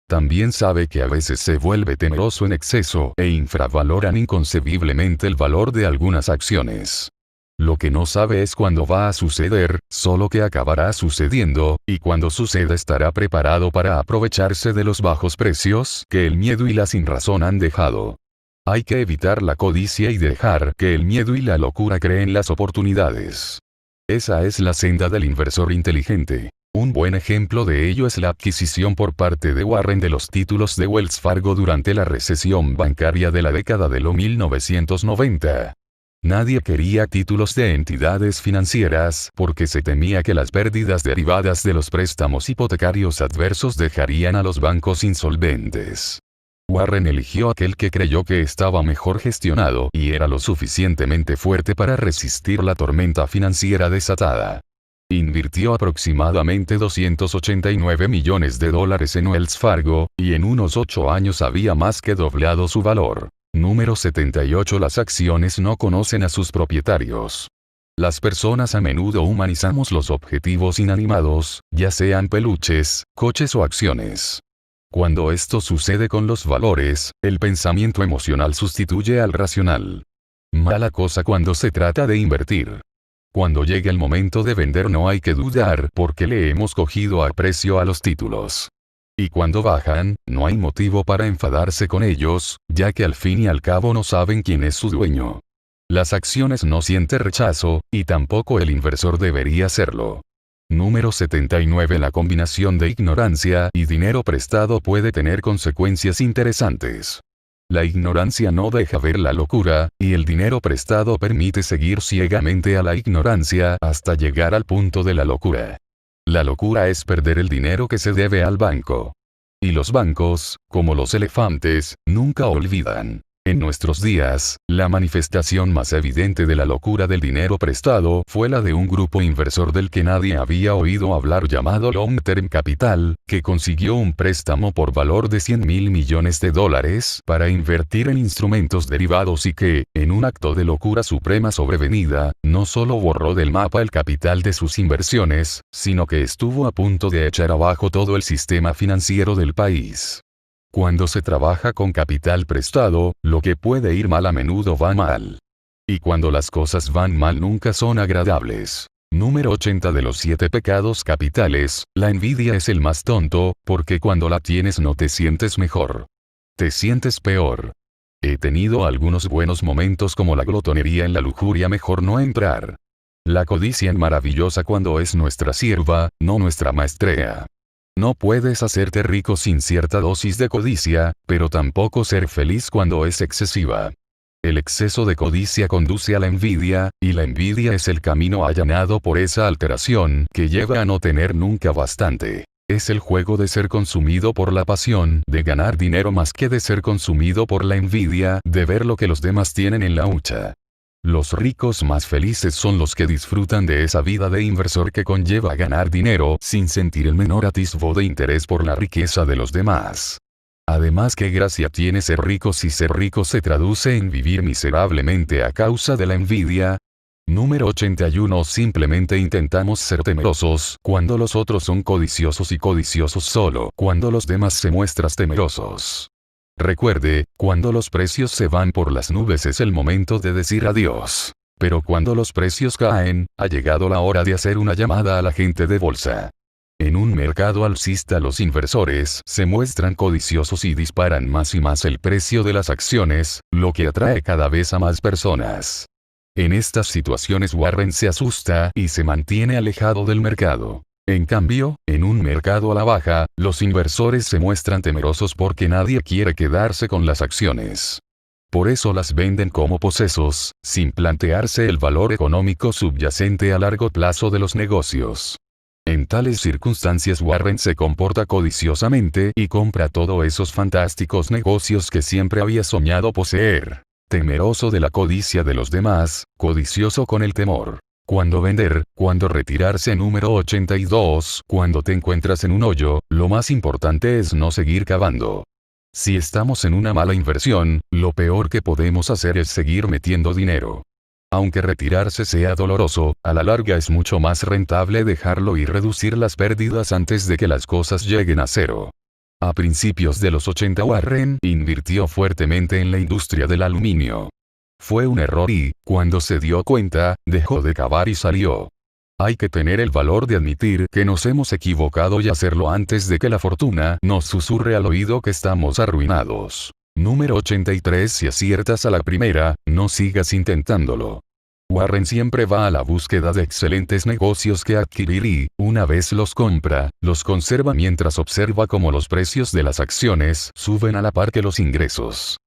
También sabe que a veces se vuelve temeroso en exceso e infravaloran inconcebiblemente el valor de algunas acciones. Lo que no sabe es cuándo va a suceder, solo que acabará sucediendo, y cuando suceda estará preparado para aprovecharse de los bajos precios que el miedo y la sinrazón han dejado. Hay que evitar la codicia y dejar que el miedo y la locura creen las oportunidades. Esa es la senda del inversor inteligente. Un buen ejemplo de ello es la adquisición por parte de Warren de los títulos de Wells Fargo durante la recesión bancaria de la década de los 1990. Nadie quería títulos de entidades financieras porque se temía que las pérdidas derivadas de los préstamos hipotecarios adversos dejarían a los bancos insolventes. Warren eligió aquel que creyó que estaba mejor gestionado y era lo suficientemente fuerte para resistir la tormenta financiera desatada. Invirtió aproximadamente $289 millones en Wells Fargo, y en unos 8 años había más que doblado su valor. Número 78. Las acciones no conocen a sus propietarios. Las personas a menudo humanizamos los objetivos inanimados, ya sean peluches, coches o acciones. Cuando esto sucede con los valores, el pensamiento emocional sustituye al racional. Mala cosa cuando se trata de invertir. Cuando llegue el momento de vender no hay que dudar porque le hemos cogido a precio a los títulos. Y cuando bajan, no hay motivo para enfadarse con ellos, ya que al fin y al cabo no saben quién es su dueño. Las acciones no sienten rechazo, y tampoco el inversor debería hacerlo. Número 79. La combinación de ignorancia y dinero prestado puede tener consecuencias interesantes. La ignorancia no deja ver la locura, y el dinero prestado permite seguir ciegamente a la ignorancia hasta llegar al punto de la locura. La locura es perder el dinero que se debe al banco. Y los bancos, como los elefantes, nunca olvidan. En nuestros días, la manifestación más evidente de la locura del dinero prestado fue la de un grupo inversor del que nadie había oído hablar llamado Long Term Capital, que consiguió un préstamo por valor de $100.000 millones para invertir en instrumentos derivados y que, en un acto de locura suprema sobrevenida, no solo borró del mapa el capital de sus inversiones, sino que estuvo a punto de echar abajo todo el sistema financiero del país. Cuando se trabaja con capital prestado, lo que puede ir mal a menudo va mal. Y cuando las cosas van mal nunca son agradables. Número 80. De los 7 pecados capitales, la envidia es el más tonto, porque cuando la tienes no te sientes mejor. Te sientes peor. He tenido algunos buenos momentos como la glotonería en la lujuria, mejor no entrar. La codicia es maravillosa cuando es nuestra sierva, no nuestra maestrea. No puedes hacerte rico sin cierta dosis de codicia, pero tampoco ser feliz cuando es excesiva. El exceso de codicia conduce a la envidia, y la envidia es el camino allanado por esa alteración que lleva a no tener nunca bastante. Es el juego de ser consumido por la pasión de ganar dinero más que de ser consumido por la envidia de ver lo que los demás tienen en la hucha. Los ricos más felices son los que disfrutan de esa vida de inversor que conlleva ganar dinero sin sentir el menor atisbo de interés por la riqueza de los demás. Además, ¿qué gracia tiene ser rico si ser rico se traduce en vivir miserablemente a causa de la envidia? Número 81. Simplemente intentamos ser temerosos cuando los otros son codiciosos y codiciosos solo cuando los demás se muestran temerosos. Recuerde, cuando los precios se van por las nubes es el momento de decir adiós. Pero cuando los precios caen, ha llegado la hora de hacer una llamada a la gente de bolsa. En un mercado alcista los inversores se muestran codiciosos y disparan más y más el precio de las acciones, lo que atrae cada vez a más personas. En estas situaciones Warren se asusta y se mantiene alejado del mercado. En cambio, en un mercado a la baja, los inversores se muestran temerosos porque nadie quiere quedarse con las acciones. Por eso las venden como posesos, sin plantearse el valor económico subyacente a largo plazo de los negocios. En tales circunstancias Warren se comporta codiciosamente y compra todos esos fantásticos negocios que siempre había soñado poseer. Temeroso de la codicia de los demás, codicioso con el temor. Cuándo vender, cuándo retirarse. Número 82. Cuando te encuentras en un hoyo, lo más importante es no seguir cavando. Si estamos en una mala inversión, lo peor que podemos hacer es seguir metiendo dinero. Aunque retirarse sea doloroso, a la larga es mucho más rentable dejarlo y reducir las pérdidas antes de que las cosas lleguen a cero. A principios de los 80 Warren invirtió fuertemente en la industria del aluminio. Fue un error y, cuando se dio cuenta, dejó de cavar y salió. Hay que tener el valor de admitir que nos hemos equivocado y hacerlo antes de que la fortuna nos susurre al oído que estamos arruinados. Número 83. Si aciertas a la primera, no sigas intentándolo. Warren siempre va a la búsqueda de excelentes negocios que adquirir y, una vez los compra, los conserva mientras observa cómo los precios de las acciones suben a la par que los ingresos.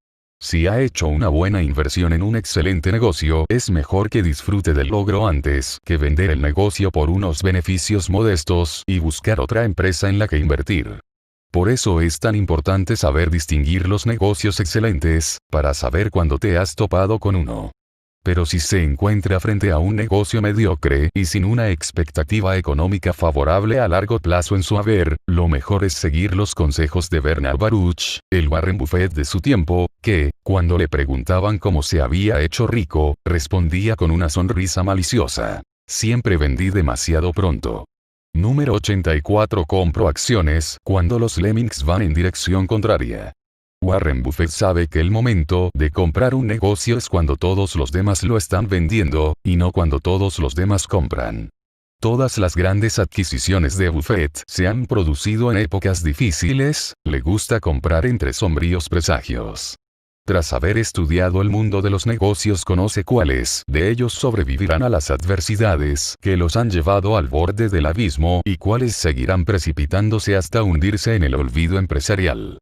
Si ha hecho una buena inversión en un excelente negocio, es mejor que disfrute del logro antes que vender el negocio por unos beneficios modestos y buscar otra empresa en la que invertir. Por eso es tan importante saber distinguir los negocios excelentes, para saber cuándo te has topado con uno. Pero si se encuentra frente a un negocio mediocre y sin una expectativa económica favorable a largo plazo en su haber, lo mejor es seguir los consejos de Bernard Baruch, el Warren Buffett de su tiempo, que, cuando le preguntaban cómo se había hecho rico, respondía con una sonrisa maliciosa: siempre vendí demasiado pronto. Número 84. Compro acciones cuando los lemmings van en dirección contraria. Warren Buffett sabe que el momento de comprar un negocio es cuando todos los demás lo están vendiendo, y no cuando todos los demás compran. Todas las grandes adquisiciones de Buffett se han producido en épocas difíciles. Le gusta comprar entre sombríos presagios. Tras haber estudiado el mundo de los negocios, conoce cuáles de ellos sobrevivirán a las adversidades que los han llevado al borde del abismo y cuáles seguirán precipitándose hasta hundirse en el olvido empresarial.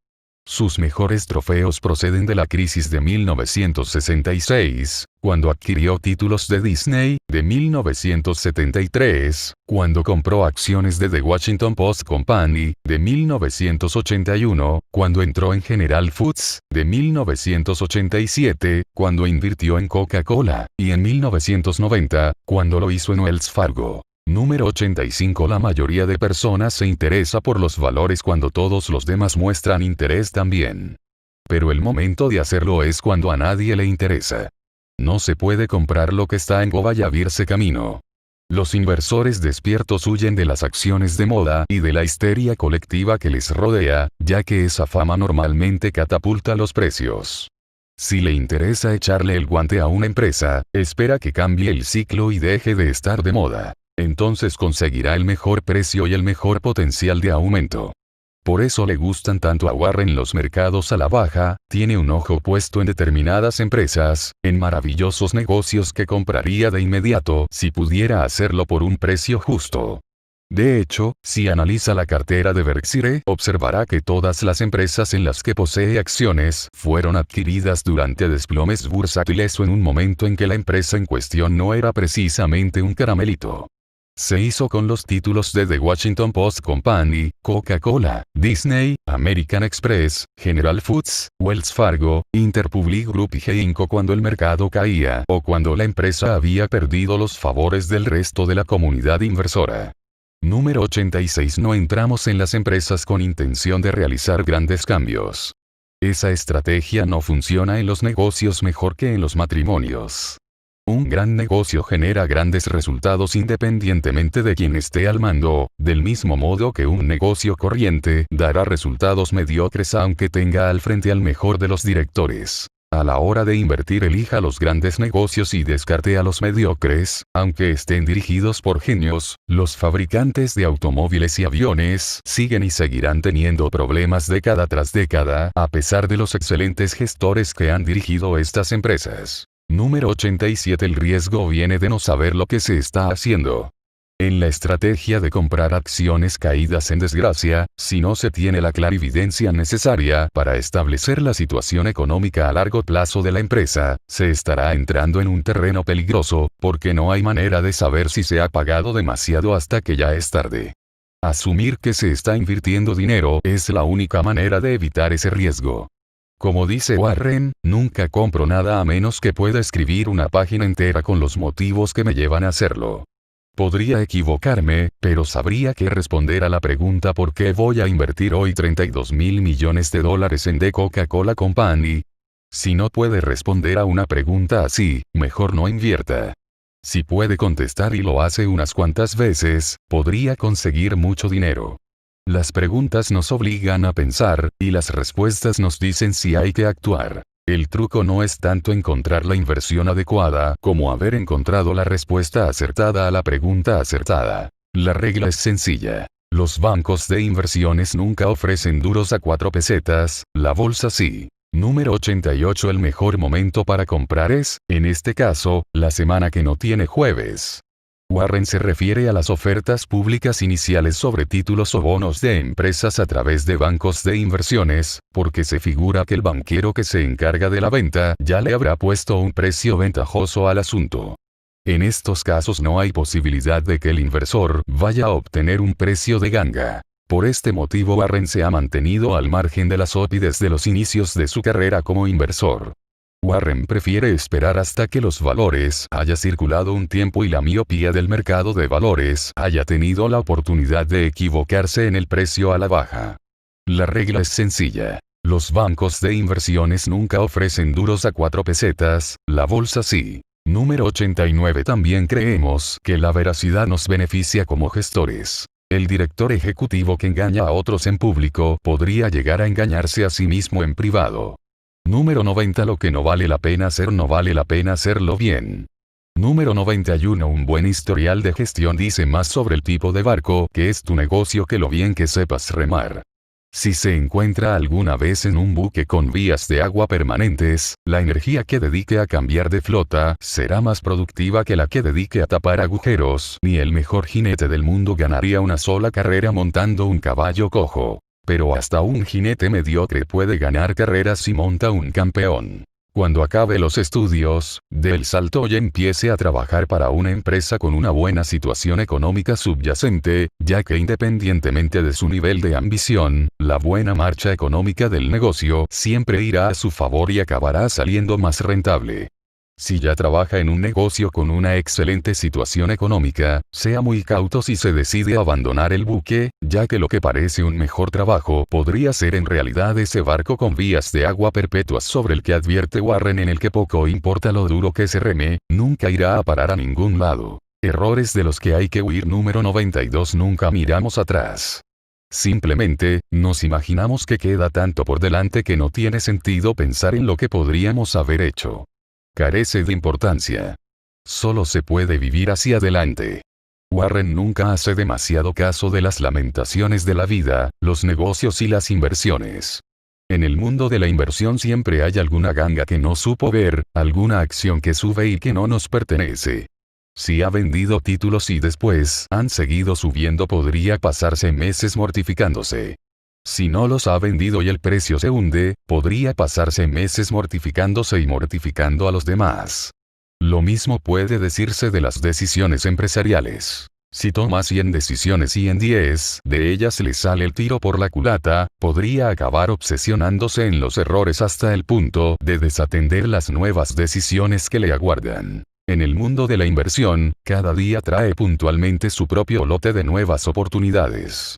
Sus mejores trofeos proceden de la crisis de 1966, cuando adquirió títulos de Disney, de 1973, cuando compró acciones de The Washington Post Company, de 1981, cuando entró en General Foods, de 1987, cuando invirtió en Coca-Cola, y en 1990, cuando lo hizo en Wells Fargo. Número 85. La mayoría de personas se interesa por los valores cuando todos los demás muestran interés también. Pero el momento de hacerlo es cuando a nadie le interesa. No se puede comprar lo que está en boga y abrirse camino. Los inversores despiertos huyen de las acciones de moda y de la histeria colectiva que les rodea, ya que esa fama normalmente catapulta los precios. Si le interesa echarle el guante a una empresa, espera que cambie el ciclo y deje de estar de moda. Entonces conseguirá el mejor precio y el mejor potencial de aumento. Por eso le gustan tanto a Warren los mercados a la baja. Tiene un ojo puesto en determinadas empresas, en maravillosos negocios que compraría de inmediato si pudiera hacerlo por un precio justo. De hecho, si analiza la cartera de Berkshire, observará que todas las empresas en las que posee acciones fueron adquiridas durante desplomes bursátiles o en un momento en que la empresa en cuestión no era precisamente un caramelito. Se hizo con los títulos de The Washington Post Company, Coca-Cola, Disney, American Express, General Foods, Wells Fargo, Interpublic Group y Heinco cuando el mercado caía o cuando la empresa había perdido los favores del resto de la comunidad inversora. Número 86. No entramos en las empresas con intención de realizar grandes cambios. Esa estrategia no funciona en los negocios mejor que en los matrimonios. Un gran negocio genera grandes resultados independientemente de quien esté al mando, del mismo modo que un negocio corriente dará resultados mediocres aunque tenga al frente al mejor de los directores. A la hora de invertir, elija los grandes negocios y descarte a los mediocres, aunque estén dirigidos por genios. Los fabricantes de automóviles y aviones siguen y seguirán teniendo problemas década tras década, a pesar de los excelentes gestores que han dirigido estas empresas. Número 87. El riesgo viene de no saber lo que se está haciendo. En la estrategia de comprar acciones caídas en desgracia, si no se tiene la clarividencia necesaria para establecer la situación económica a largo plazo de la empresa, se estará entrando en un terreno peligroso, porque no hay manera de saber si se ha pagado demasiado hasta que ya es tarde. Asumir que se está invirtiendo dinero es la única manera de evitar ese riesgo. Como dice Warren, nunca compro nada a menos que pueda escribir una página entera con los motivos que me llevan a hacerlo. Podría equivocarme, pero sabría qué responder a la pregunta ¿por qué voy a invertir hoy $32,000 millones en The Coca-Cola Company? Si no puede responder a una pregunta así, mejor no invierta. Si puede contestar y lo hace unas cuantas veces, podría conseguir mucho dinero. Las preguntas nos obligan a pensar, y las respuestas nos dicen si hay que actuar. El truco no es tanto encontrar la inversión adecuada como haber encontrado la respuesta acertada a la pregunta acertada. La regla es sencilla. Los bancos de inversiones nunca ofrecen duros a 4 pesetas, la bolsa sí. Número 88. El mejor momento para comprar es, en este caso, la semana que no tiene jueves. Warren se refiere a las ofertas públicas iniciales sobre títulos o bonos de empresas a través de bancos de inversiones, porque se figura que el banquero que se encarga de la venta ya le habrá puesto un precio ventajoso al asunto. En estos casos no hay posibilidad de que el inversor vaya a obtener un precio de ganga. Por este motivo Warren se ha mantenido al margen de la SOPI desde los inicios de su carrera como inversor. Warren prefiere esperar hasta que los valores haya circulado un tiempo y la miopía del mercado de valores haya tenido la oportunidad de equivocarse en el precio a la baja. La regla es sencilla. Los bancos de inversiones nunca ofrecen duros a 4 pesetas, la bolsa sí. Número 89. También creemos que la veracidad nos beneficia como gestores. El director ejecutivo que engaña a otros en público podría llegar a engañarse a sí mismo en privado. Número 90. Lo que no vale la pena hacer no vale la pena hacerlo bien. Número 91. Un buen historial de gestión dice más sobre el tipo de barco que es tu negocio que lo bien que sepas remar. Si se encuentra alguna vez en un buque con vías de agua permanentes, la energía que dedique a cambiar de flota será más productiva que la que dedique a tapar agujeros. Ni el mejor jinete del mundo ganaría una sola carrera montando un caballo cojo. Pero hasta un jinete mediocre puede ganar carreras si monta un campeón. Cuando acabe los estudios, dé el salto y empiece a trabajar para una empresa con una buena situación económica subyacente, ya que independientemente de su nivel de ambición, la buena marcha económica del negocio siempre irá a su favor y acabará saliendo más rentable. Si ya trabaja en un negocio con una excelente situación económica, sea muy cauto si se decide a abandonar el buque, ya que lo que parece un mejor trabajo podría ser en realidad ese barco con vías de agua perpetuas sobre el que advierte Warren, en el que poco importa lo duro que se reme, nunca irá a parar a ningún lado. Errores de los que hay que huir. Número 92. Nunca miramos atrás. Simplemente, nos imaginamos que queda tanto por delante que no tiene sentido pensar en lo que podríamos haber hecho. Carece de importancia. Solo se puede vivir hacia adelante. Warren nunca hace demasiado caso de las lamentaciones de la vida, los negocios y las inversiones. En el mundo de la inversión siempre hay alguna ganga que no supo ver, alguna acción que sube y que no nos pertenece. Si ha vendido títulos y después han seguido subiendo, podría pasarse meses mortificándose. Si no los ha vendido y el precio se hunde, podría pasarse meses mortificándose y mortificando a los demás. Lo mismo puede decirse de las decisiones empresariales. Si toma 100 decisiones y en 10 de ellas le sale el tiro por la culata, podría acabar obsesionándose en los errores hasta el punto de desatender las nuevas decisiones que le aguardan. En el mundo de la inversión, cada día trae puntualmente su propio lote de nuevas oportunidades.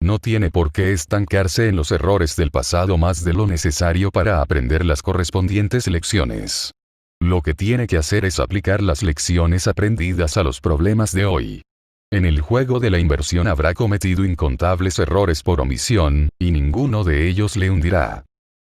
No tiene por qué estancarse en los errores del pasado más de lo necesario para aprender las correspondientes lecciones. Lo que tiene que hacer es aplicar las lecciones aprendidas a los problemas de hoy. En el juego de la inversión habrá cometido incontables errores por omisión, y ninguno de ellos le hundirá.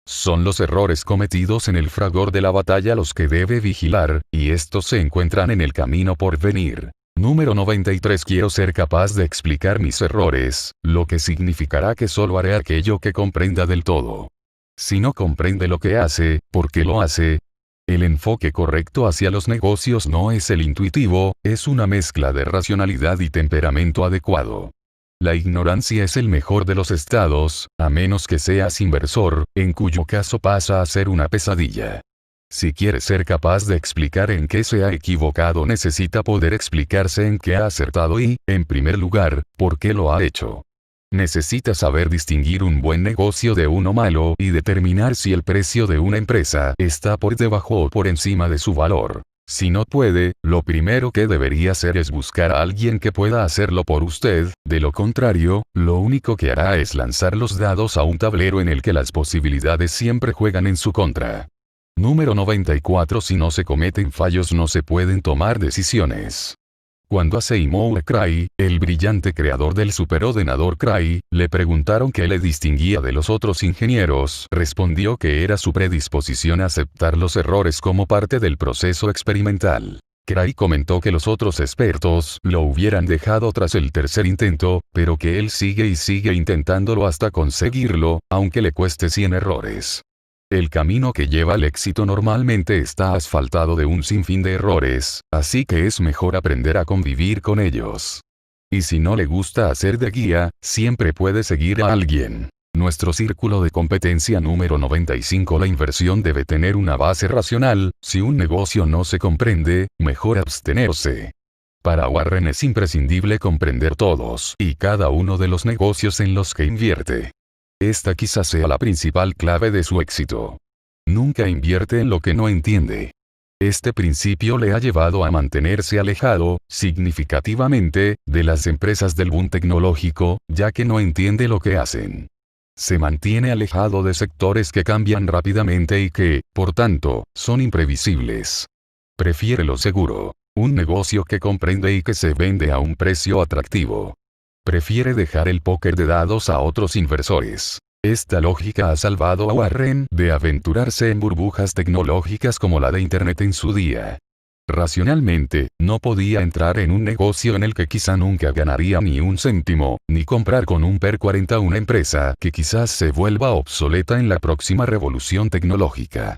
Son los errores cometidos en el fragor de la batalla los que debe vigilar, y estos se encuentran en el camino por venir. Número 93. Quiero ser capaz de explicar mis errores, lo que significará que solo haré aquello que comprenda del todo. Si no comprende lo que hace, ¿por qué lo hace? El enfoque correcto hacia los negocios no es el intuitivo, es una mezcla de racionalidad y temperamento adecuado. La ignorancia es el mejor de los estados, a menos que seas inversor, en cuyo caso pasa a ser una pesadilla. Si quiere ser capaz de explicar en qué se ha equivocado, necesita poder explicarse en qué ha acertado y, en primer lugar, por qué lo ha hecho. Necesita saber distinguir un buen negocio de uno malo y determinar si el precio de una empresa está por debajo o por encima de su valor. Si no puede, lo primero que debería hacer es buscar a alguien que pueda hacerlo por usted, de lo contrario, lo único que hará es lanzar los dados a un tablero en el que las posibilidades siempre juegan en su contra. Número 94. Si no se cometen fallos no se pueden tomar decisiones. Cuando a Seymour Cray, el brillante creador del superordenador Cray, le preguntaron qué le distinguía de los otros ingenieros, respondió que era su predisposición a aceptar los errores como parte del proceso experimental. Cray comentó que los otros expertos lo hubieran dejado tras el tercer intento, pero que él sigue y sigue intentándolo hasta conseguirlo, aunque le cueste 100 errores. El camino que lleva al éxito normalmente está asfaltado de un sinfín de errores, así que es mejor aprender a convivir con ellos. Y si no le gusta hacer de guía, siempre puede seguir a alguien. Nuestro círculo de competencia número 95. La inversión debe tener una base racional. Si un negocio no se comprende, mejor abstenerse. Para Warren es imprescindible comprender todos y cada uno de los negocios en los que invierte. Esta quizás sea la principal clave de su éxito. Nunca invierte en lo que no entiende. Este principio le ha llevado a mantenerse alejado, significativamente, de las empresas del boom tecnológico, ya que no entiende lo que hacen. Se mantiene alejado de sectores que cambian rápidamente y que, por tanto, son imprevisibles. Prefiere lo seguro. Un negocio que comprende y que se vende a un precio atractivo. Prefiere dejar el póker de dados a otros inversores. Esta lógica ha salvado a Warren de aventurarse en burbujas tecnológicas como la de Internet en su día. Racionalmente, no podía entrar en un negocio en el que quizá nunca ganaría ni un céntimo, ni comprar con un PER 40 una empresa que quizás se vuelva obsoleta en la próxima revolución tecnológica.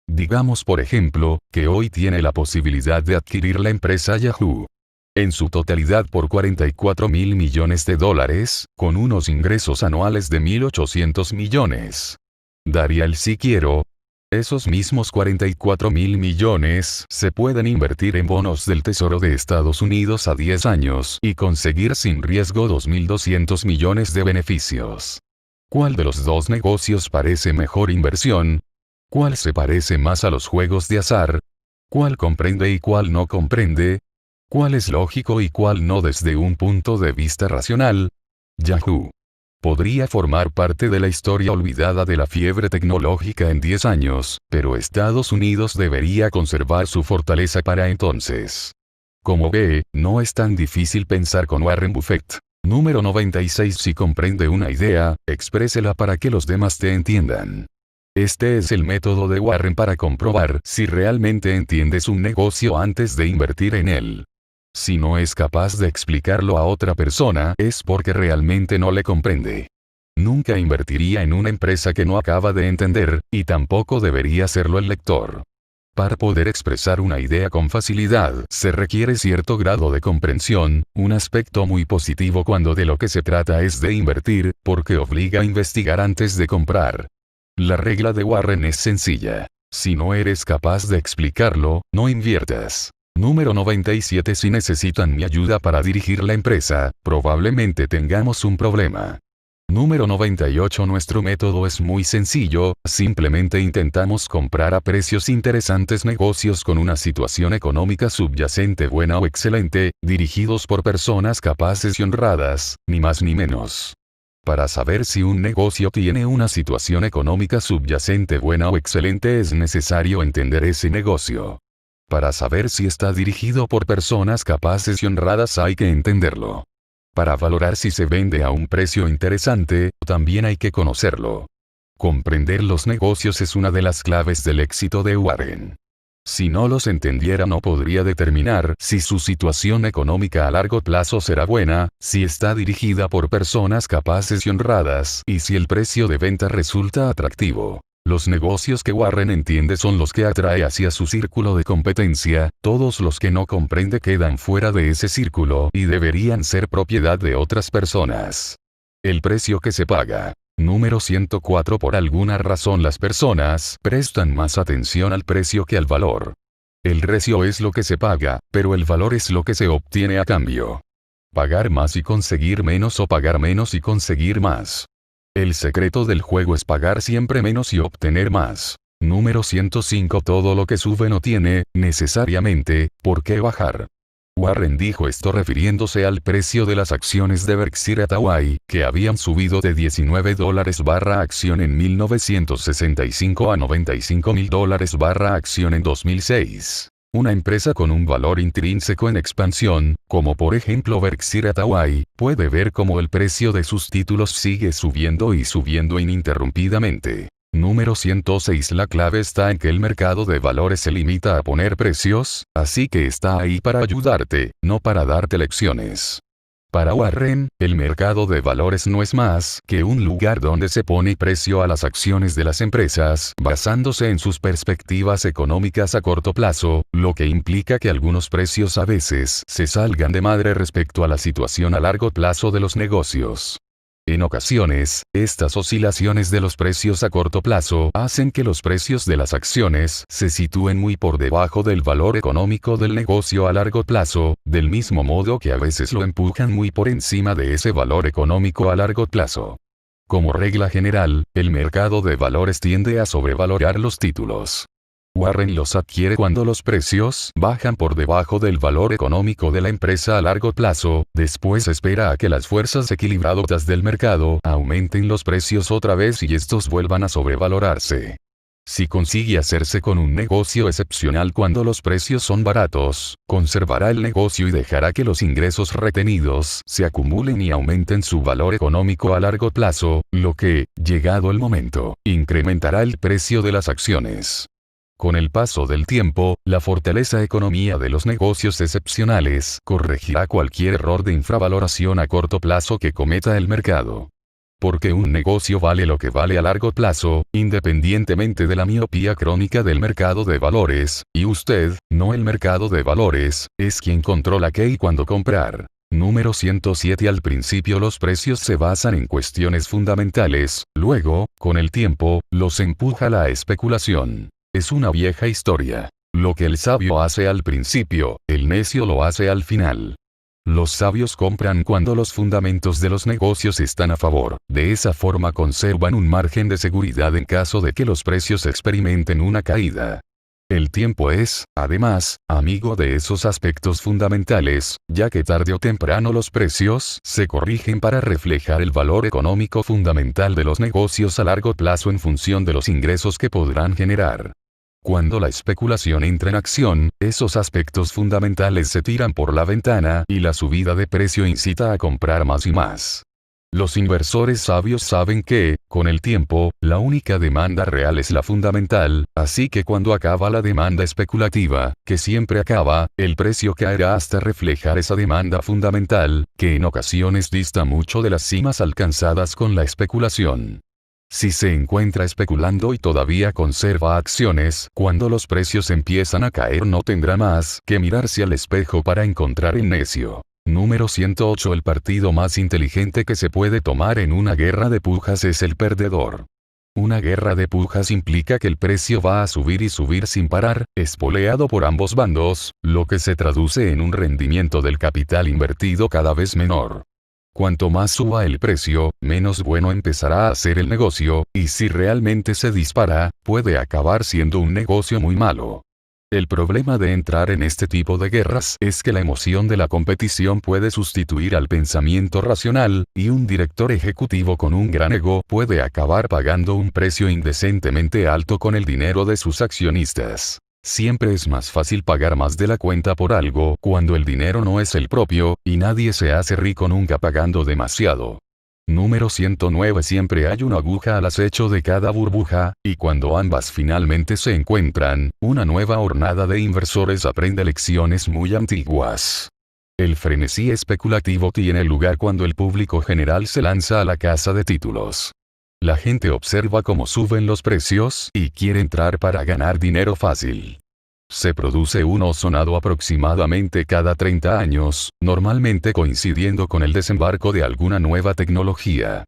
Digamos por ejemplo, que hoy tiene la posibilidad de adquirir la empresa Yahoo. En su totalidad por $44.000 millones, con unos ingresos anuales de 1.800 millones. Daría el si quiero. Esos mismos $44.000 millones se pueden invertir en bonos del Tesoro de Estados Unidos a 10 años y conseguir sin riesgo 2.200 millones de beneficios. ¿Cuál de los dos negocios parece mejor inversión? ¿Cuál se parece más a los juegos de azar? ¿Cuál comprende y cuál no comprende? ¿Cuál es lógico y cuál no desde un punto de vista racional? Yahoo podría formar parte de la historia olvidada de la fiebre tecnológica en 10 años, pero Estados Unidos debería conservar su fortaleza para entonces. Como ve, no es tan difícil pensar con Warren Buffett. Número 96. Si comprende una idea, exprésela para que los demás te entiendan. Este es el método de Warren para comprobar si realmente entiendes un negocio antes de invertir en él. Si no es capaz de explicarlo a otra persona, es porque realmente no le comprende. Nunca invertiría en una empresa que no acaba de entender, y tampoco debería hacerlo el lector. Para poder expresar una idea con facilidad, se requiere cierto grado de comprensión, un aspecto muy positivo cuando de lo que se trata es de invertir, porque obliga a investigar antes de comprar. La regla de Warren es sencilla. Si no eres capaz de explicarlo, no inviertas. Número 97. Si necesitan mi ayuda para dirigir la empresa, probablemente tengamos un problema. Número 98. Nuestro método es muy sencillo, simplemente intentamos comprar a precios interesantes negocios con una situación económica subyacente buena o excelente, dirigidos por personas capaces y honradas, ni más ni menos. Para saber si un negocio tiene una situación económica subyacente buena o excelente es necesario entender ese negocio. Para saber si está dirigido por personas capaces y honradas hay que entenderlo. Para valorar si se vende a un precio interesante, también hay que conocerlo. Comprender los negocios es una de las claves del éxito de Warren. Si no los entendiera no podría determinar si su situación económica a largo plazo será buena, si está dirigida por personas capaces y honradas, y si el precio de venta resulta atractivo. Los negocios que Warren entiende son los que atrae hacia su círculo de competencia, todos los que no comprende quedan fuera de ese círculo y deberían ser propiedad de otras personas. El precio que se paga. Número 104. Por alguna razón las personas prestan más atención al precio que al valor. El precio es lo que se paga, pero el valor es lo que se obtiene a cambio. Pagar más y conseguir menos o pagar menos y conseguir más. El secreto del juego es pagar siempre menos y obtener más. Número 105. Todo lo que sube no tiene, necesariamente, por qué bajar. Warren dijo esto refiriéndose al precio de las acciones de Berkshire Hathaway, que habían subido de $19 barra acción en 1965 a $95.000 barra acción en 2006. Una empresa con un valor intrínseco en expansión, como por ejemplo Berkshire Hathaway, puede ver cómo el precio de sus títulos sigue subiendo y subiendo ininterrumpidamente. Número 106. La clave está en que el mercado de valores se limita a poner precios, así que está ahí para ayudarte, no para darte lecciones. Para Warren, el mercado de valores no es más que un lugar donde se pone precio a las acciones de las empresas, basándose en sus perspectivas económicas a corto plazo, lo que implica que algunos precios a veces se salgan de madre respecto a la situación a largo plazo de los negocios. En ocasiones, estas oscilaciones de los precios a corto plazo hacen que los precios de las acciones se sitúen muy por debajo del valor económico del negocio a largo plazo, del mismo modo que a veces lo empujan muy por encima de ese valor económico a largo plazo. Como regla general, el mercado de valores tiende a sobrevalorar los títulos. Warren los adquiere cuando los precios bajan por debajo del valor económico de la empresa a largo plazo, después espera a que las fuerzas equilibradoras del mercado aumenten los precios otra vez y estos vuelvan a sobrevalorarse. Si consigue hacerse con un negocio excepcional cuando los precios son baratos, conservará el negocio y dejará que los ingresos retenidos se acumulen y aumenten su valor económico a largo plazo, lo que, llegado el momento, incrementará el precio de las acciones. Con el paso del tiempo, la fortaleza económica de los negocios excepcionales corregirá cualquier error de infravaloración a corto plazo que cometa el mercado. Porque un negocio vale lo que vale a largo plazo, independientemente de la miopía crónica del mercado de valores, y usted, no el mercado de valores, es quien controla qué y cuándo comprar. Número 107. Al principio los precios se basan en cuestiones fundamentales, luego, con el tiempo, los empuja la especulación. Es una vieja historia. Lo que el sabio hace al principio, el necio lo hace al final. Los sabios compran cuando los fundamentos de los negocios están a favor, de esa forma conservan un margen de seguridad en caso de que los precios experimenten una caída. El tiempo es, además, amigo de esos aspectos fundamentales, ya que tarde o temprano los precios se corrigen para reflejar el valor económico fundamental de los negocios a largo plazo en función de los ingresos que podrán generar. Cuando la especulación entra en acción, esos aspectos fundamentales se tiran por la ventana y la subida de precio incita a comprar más y más. Los inversores sabios saben que, con el tiempo, la única demanda real es la fundamental, así que cuando acaba la demanda especulativa, que siempre acaba, el precio caerá hasta reflejar esa demanda fundamental, que en ocasiones dista mucho de las cimas alcanzadas con la especulación. Si se encuentra especulando y todavía conserva acciones, cuando los precios empiezan a caer no tendrá más que mirarse al espejo para encontrar el necio. Número 108. El partido más inteligente que se puede tomar en una guerra de pujas es el perdedor. Una guerra de pujas implica que el precio va a subir y subir sin parar, espoleado por ambos bandos, lo que se traduce en un rendimiento del capital invertido cada vez menor. Cuanto más suba el precio, menos bueno empezará a ser el negocio, y si realmente se dispara, puede acabar siendo un negocio muy malo. El problema de entrar en este tipo de guerras es que la emoción de la competición puede sustituir al pensamiento racional, y un director ejecutivo con un gran ego puede acabar pagando un precio indecentemente alto con el dinero de sus accionistas. Siempre es más fácil pagar más de la cuenta por algo cuando el dinero no es el propio, y nadie se hace rico nunca pagando demasiado. Número 109. Siempre hay una aguja al acecho de cada burbuja, y cuando ambas finalmente se encuentran, una nueva hornada de inversores aprende lecciones muy antiguas. El frenesí especulativo tiene lugar cuando el público general se lanza a la caza de títulos. La gente observa cómo suben los precios y quiere entrar para ganar dinero fácil. Se produce uno sonado aproximadamente cada 30 años, normalmente coincidiendo con el desembarco de alguna nueva tecnología.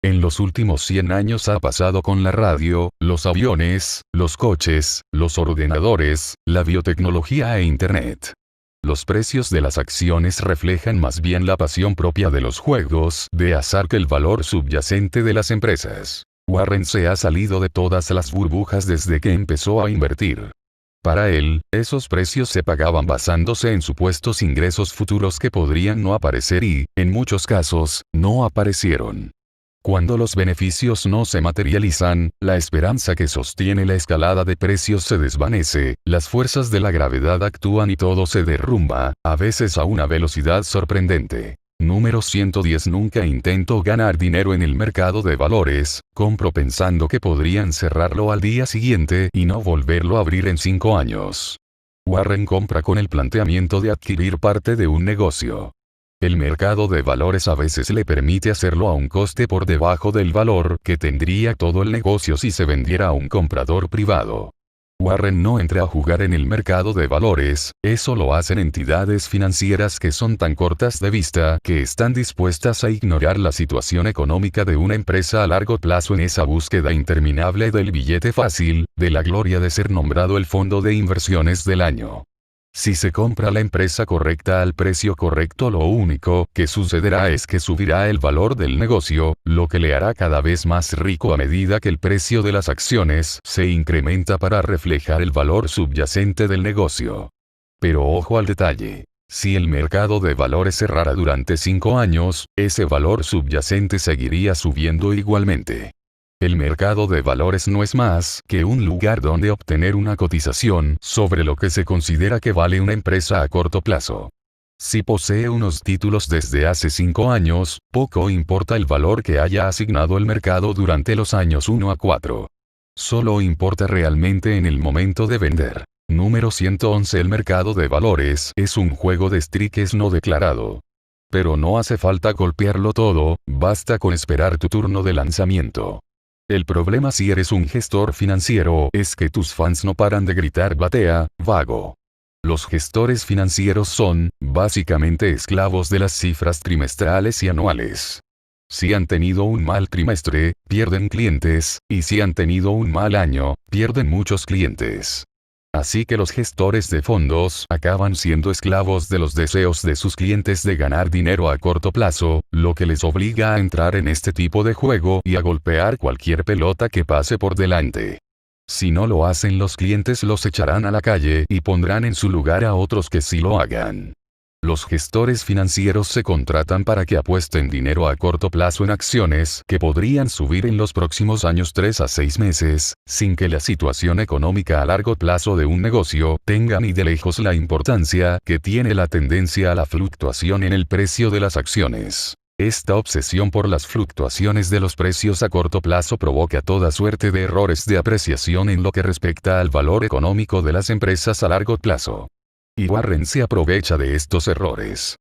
En los últimos 100 años ha pasado con la radio, los aviones, los coches, los ordenadores, la biotecnología e Internet. Los precios de las acciones reflejan más bien la pasión propia de los juegos de azar que el valor subyacente de las empresas. Warren se ha salido de todas las burbujas desde que empezó a invertir. Para él, esos precios se pagaban basándose en supuestos ingresos futuros que podrían no aparecer y, en muchos casos, no aparecieron. Cuando los beneficios no se materializan, la esperanza que sostiene la escalada de precios se desvanece, las fuerzas de la gravedad actúan y todo se derrumba, a veces a una velocidad sorprendente. Número 110. Nunca intento ganar dinero en el mercado de valores, compro pensando que podrían cerrarlo al día siguiente y no volverlo a abrir en 5 años. Warren compra con el planteamiento de adquirir parte de un negocio. El mercado de valores a veces le permite hacerlo a un coste por debajo del valor que tendría todo el negocio si se vendiera a un comprador privado. Warren no entra a jugar en el mercado de valores, eso lo hacen entidades financieras que son tan cortas de vista que están dispuestas a ignorar la situación económica de una empresa a largo plazo en esa búsqueda interminable del billete fácil, de la gloria de ser nombrado el fondo de inversiones del año. Si se compra la empresa correcta al precio correcto, lo único que sucederá es que subirá el valor del negocio, lo que le hará cada vez más rico a medida que el precio de las acciones se incrementa para reflejar el valor subyacente del negocio. Pero ojo al detalle. Si el mercado de valores cerrara durante 5 años, ese valor subyacente seguiría subiendo igualmente. El mercado de valores no es más que un lugar donde obtener una cotización sobre lo que se considera que vale una empresa a corto plazo. Si posee unos títulos desde hace 5 años, poco importa el valor que haya asignado el mercado durante los años 1 a 4. Solo importa realmente en el momento de vender. Número 111. El mercado de valores es un juego de strikes no declarado. Pero no hace falta golpearlo todo, basta con esperar tu turno de lanzamiento. El problema si eres un gestor financiero es que tus fans no paran de gritar batea, vago. Los gestores financieros son, básicamente, esclavos de las cifras trimestrales y anuales. Si han tenido un mal trimestre, pierden clientes, y si han tenido un mal año, pierden muchos clientes. Así que los gestores de fondos acaban siendo esclavos de los deseos de sus clientes de ganar dinero a corto plazo, lo que les obliga a entrar en este tipo de juego y a golpear cualquier pelota que pase por delante. Si no lo hacen, los clientes los echarán a la calle y pondrán en su lugar a otros que sí lo hagan. Los gestores financieros se contratan para que apuesten dinero a corto plazo en acciones que podrían subir en los próximos años 3 a 6 meses, sin que la situación económica a largo plazo de un negocio tenga ni de lejos la importancia que tiene la tendencia a la fluctuación en el precio de las acciones. Esta obsesión por las fluctuaciones de los precios a corto plazo provoca toda suerte de errores de apreciación en lo que respecta al valor económico de las empresas a largo plazo. Y Warren se aprovecha de estos errores.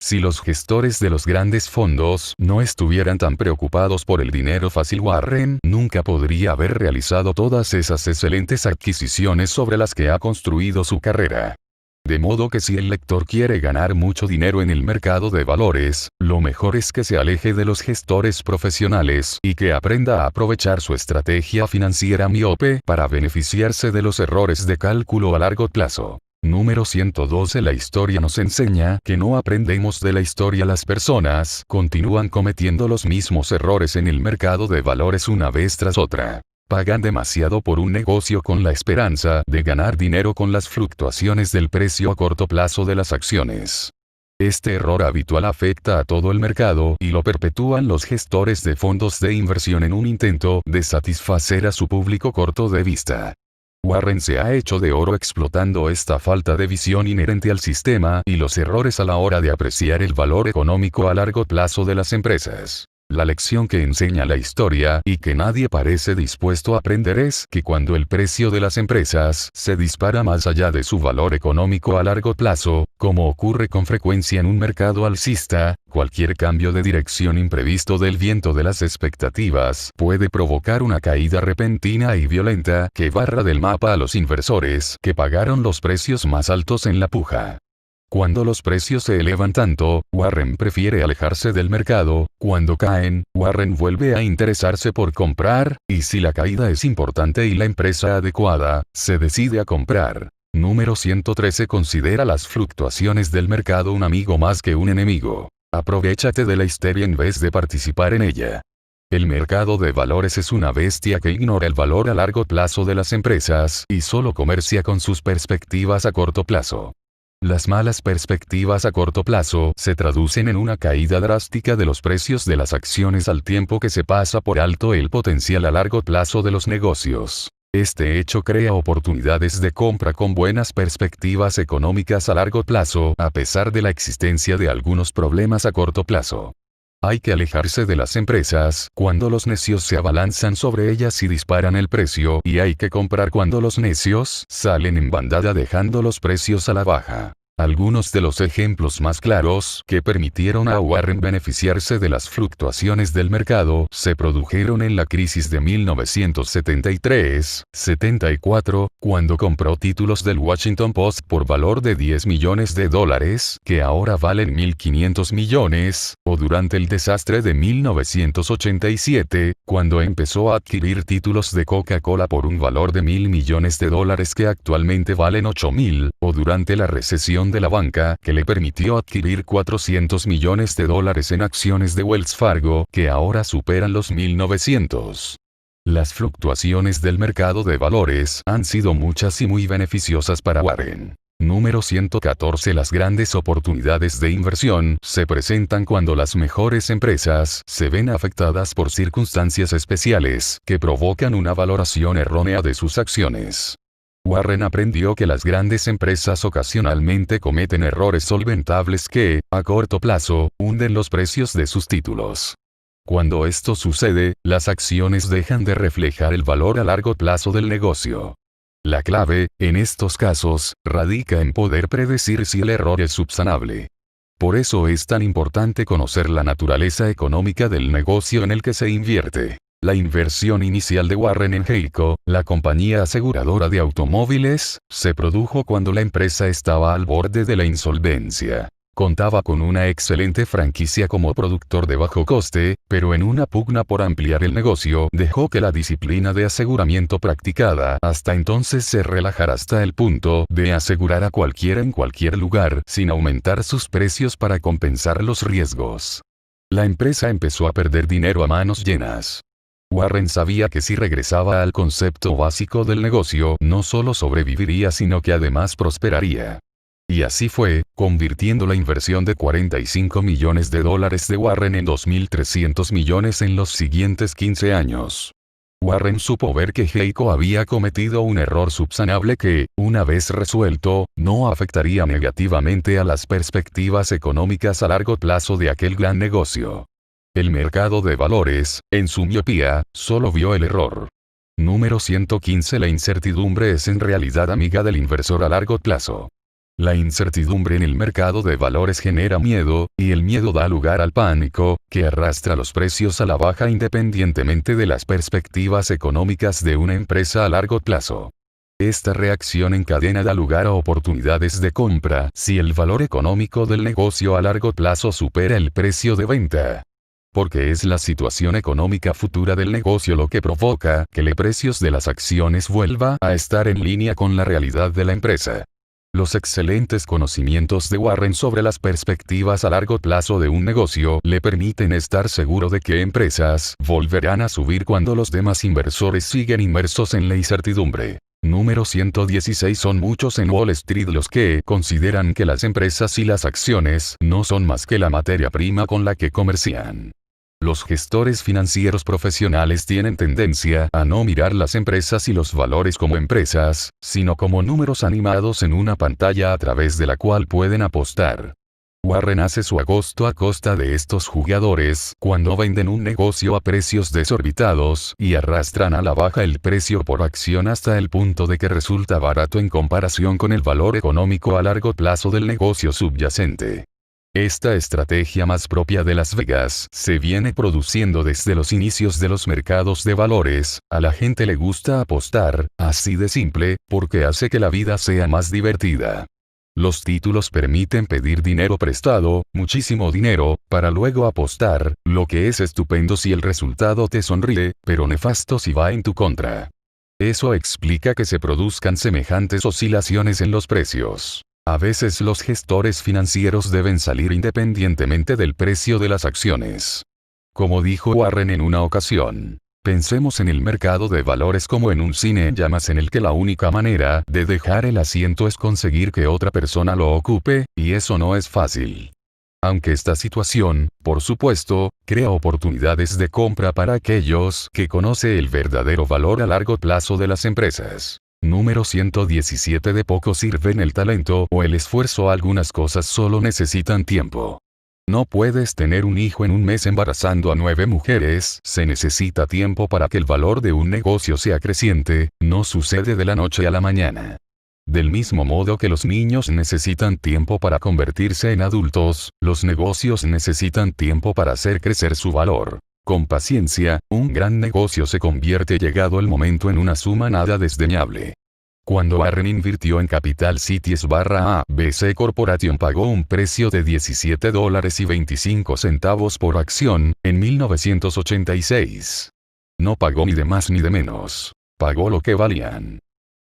Si los gestores de los grandes fondos no estuvieran tan preocupados por el dinero fácil, Warren nunca podría haber realizado todas esas excelentes adquisiciones sobre las que ha construido su carrera. De modo que si el lector quiere ganar mucho dinero en el mercado de valores, lo mejor es que se aleje de los gestores profesionales y que aprenda a aprovechar su estrategia financiera miope para beneficiarse de los errores de cálculo a largo plazo. Número 112. La historia nos enseña que no aprendemos de la historia. Las personas continúan cometiendo los mismos errores en el mercado de valores una vez tras otra. Pagan demasiado por un negocio con la esperanza de ganar dinero con las fluctuaciones del precio a corto plazo de las acciones. Este error habitual afecta a todo el mercado y lo perpetúan los gestores de fondos de inversión en un intento de satisfacer a su público corto de vista. Warren se ha hecho de oro explotando esta falta de visión inherente al sistema y los errores a la hora de apreciar el valor económico a largo plazo de las empresas. La lección que enseña la historia y que nadie parece dispuesto a aprender es que cuando el precio de las empresas se dispara más allá de su valor económico a largo plazo, como ocurre con frecuencia en un mercado alcista, cualquier cambio de dirección imprevisto del viento de las expectativas puede provocar una caída repentina y violenta que barra del mapa a los inversores que pagaron los precios más altos en la puja. Cuando los precios se elevan tanto, Warren prefiere alejarse del mercado; cuando caen, Warren vuelve a interesarse por comprar, y si la caída es importante y la empresa adecuada, se decide a comprar. Número 113. Considera las fluctuaciones del mercado un amigo más que un enemigo. Aprovechate de la histeria en vez de participar en ella. El mercado de valores es una bestia que ignora el valor a largo plazo de las empresas y solo comercia con sus perspectivas a corto plazo. Las malas perspectivas a corto plazo se traducen en una caída drástica de los precios de las acciones al tiempo que se pasa por alto el potencial a largo plazo de los negocios. Este hecho crea oportunidades de compra con buenas perspectivas económicas a largo plazo, a pesar de la existencia de algunos problemas a corto plazo. Hay que alejarse de las empresas cuando los necios se abalanzan sobre ellas y disparan el precio, y hay que comprar cuando los necios salen en bandada dejando los precios a la baja. Algunos de los ejemplos más claros que permitieron a Warren beneficiarse de las fluctuaciones del mercado se produjeron en la crisis de 1973-74, cuando compró títulos del Washington Post por valor de $10 millones, que ahora valen 1.500 millones, o durante el desastre de 1987, cuando empezó a adquirir títulos de Coca-Cola por un valor de $1.000 millones que actualmente valen 8.000, o durante la recesión de la banca, que le permitió adquirir $400 millones en acciones de Wells Fargo, que ahora superan los 1.900. Las fluctuaciones del mercado de valores han sido muchas y muy beneficiosas para Warren. Número 114. Las grandes oportunidades de inversión se presentan cuando las mejores empresas se ven afectadas por circunstancias especiales que provocan una valoración errónea de sus acciones. Warren aprendió que las grandes empresas ocasionalmente cometen errores solventables que, a corto plazo, hunden los precios de sus títulos. Cuando esto sucede, las acciones dejan de reflejar el valor a largo plazo del negocio. La clave, en estos casos, radica en poder predecir si el error es subsanable. Por eso es tan importante conocer la naturaleza económica del negocio en el que se invierte. La inversión inicial de Warren en Geico, la compañía aseguradora de automóviles, se produjo cuando la empresa estaba al borde de la insolvencia. Contaba con una excelente franquicia como productor de bajo coste, pero en una pugna por ampliar el negocio dejó que la disciplina de aseguramiento practicada hasta entonces se relajara hasta el punto de asegurar a cualquiera en cualquier lugar sin aumentar sus precios para compensar los riesgos. La empresa empezó a perder dinero a manos llenas. Warren sabía que si regresaba al concepto básico del negocio, no solo sobreviviría sino que además prosperaría. Y así fue, convirtiendo la inversión de $45 millones de Warren en 2.300 millones en los siguientes 15 años. Warren supo ver que Geico había cometido un error subsanable que, una vez resuelto, no afectaría negativamente a las perspectivas económicas a largo plazo de aquel gran negocio. El mercado de valores, en su miopía, solo vio el error. Número 115. La incertidumbre es en realidad amiga del inversor a largo plazo. La incertidumbre en el mercado de valores genera miedo, y el miedo da lugar al pánico, que arrastra los precios a la baja independientemente de las perspectivas económicas de una empresa a largo plazo. Esta reacción en cadena da lugar a oportunidades de compra si el valor económico del negocio a largo plazo supera el precio de venta. Porque es la situación económica futura del negocio lo que provoca que los precios de las acciones vuelva a estar en línea con la realidad de la empresa. Los excelentes conocimientos de Warren sobre las perspectivas a largo plazo de un negocio le permiten estar seguro de que empresas volverán a subir cuando los demás inversores siguen inmersos en la incertidumbre. Número 116. Son muchos en Wall Street los que consideran que las empresas y las acciones no son más que la materia prima con la que comercian. Los gestores financieros profesionales tienen tendencia a no mirar las empresas y los valores como empresas, sino como números animados en una pantalla a través de la cual pueden apostar. Warren hace su agosto a costa de estos jugadores cuando venden un negocio a precios desorbitados y arrastran a la baja el precio por acción hasta el punto de que resulta barato en comparación con el valor económico a largo plazo del negocio subyacente. Esta estrategia más propia de Las Vegas se viene produciendo desde los inicios de los mercados de valores. A la gente le gusta apostar, así de simple, porque hace que la vida sea más divertida. Los títulos permiten pedir dinero prestado, muchísimo dinero, para luego apostar, lo que es estupendo si el resultado te sonríe, pero nefasto si va en tu contra. Eso explica que se produzcan semejantes oscilaciones en los precios. A veces los gestores financieros deben salir independientemente del precio de las acciones. Como dijo Warren en una ocasión, pensemos en el mercado de valores como en un cine en llamas en el que la única manera de dejar el asiento es conseguir que otra persona lo ocupe, y eso no es fácil. Aunque esta situación, por supuesto, crea oportunidades de compra para aquellos que conocen el verdadero valor a largo plazo de las empresas. Número 117. De poco sirven el talento o el esfuerzo. Algunas cosas solo necesitan tiempo. No puedes tener un hijo en un mes embarazando a 9 mujeres. Se necesita tiempo para que el valor de un negocio sea creciente. No sucede de la noche a la mañana. Del mismo modo que los niños necesitan tiempo para convertirse en adultos, los negocios necesitan tiempo para hacer crecer su valor. Con paciencia, un gran negocio se convierte llegado el momento en una suma nada desdeñable. Cuando Warren invirtió en Capital Cities/ABC Corporation pagó un precio de $17.25 por acción, en 1986. No pagó ni de más ni de menos. Pagó lo que valían.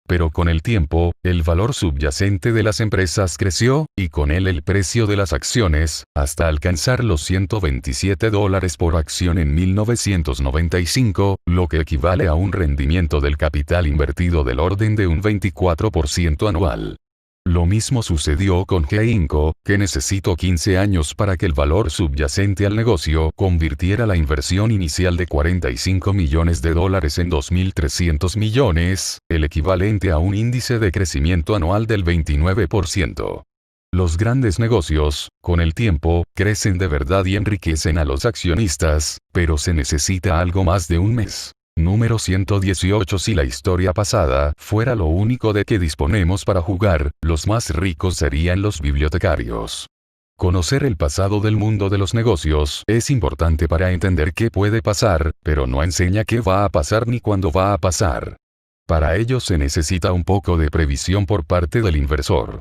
Pero con el tiempo, el valor subyacente de las empresas creció, y con él el precio de las acciones, hasta alcanzar los $127 por acción en 1995, lo que equivale a un rendimiento del capital invertido del orden de un 24% anual. Lo mismo sucedió con GE, que necesitó 15 años para que el valor subyacente al negocio convirtiera la inversión inicial de $45 millones en 2.300 millones, el equivalente a un índice de crecimiento anual del 29%. Los grandes negocios, con el tiempo, crecen de verdad y enriquecen a los accionistas, pero se necesita algo más de un mes. Número 118. Si la historia pasada fuera lo único de que disponemos para jugar, los más ricos serían los bibliotecarios. Conocer el pasado del mundo de los negocios es importante para entender qué puede pasar, pero no enseña qué va a pasar ni cuándo va a pasar. Para ello se necesita un poco de previsión por parte del inversor.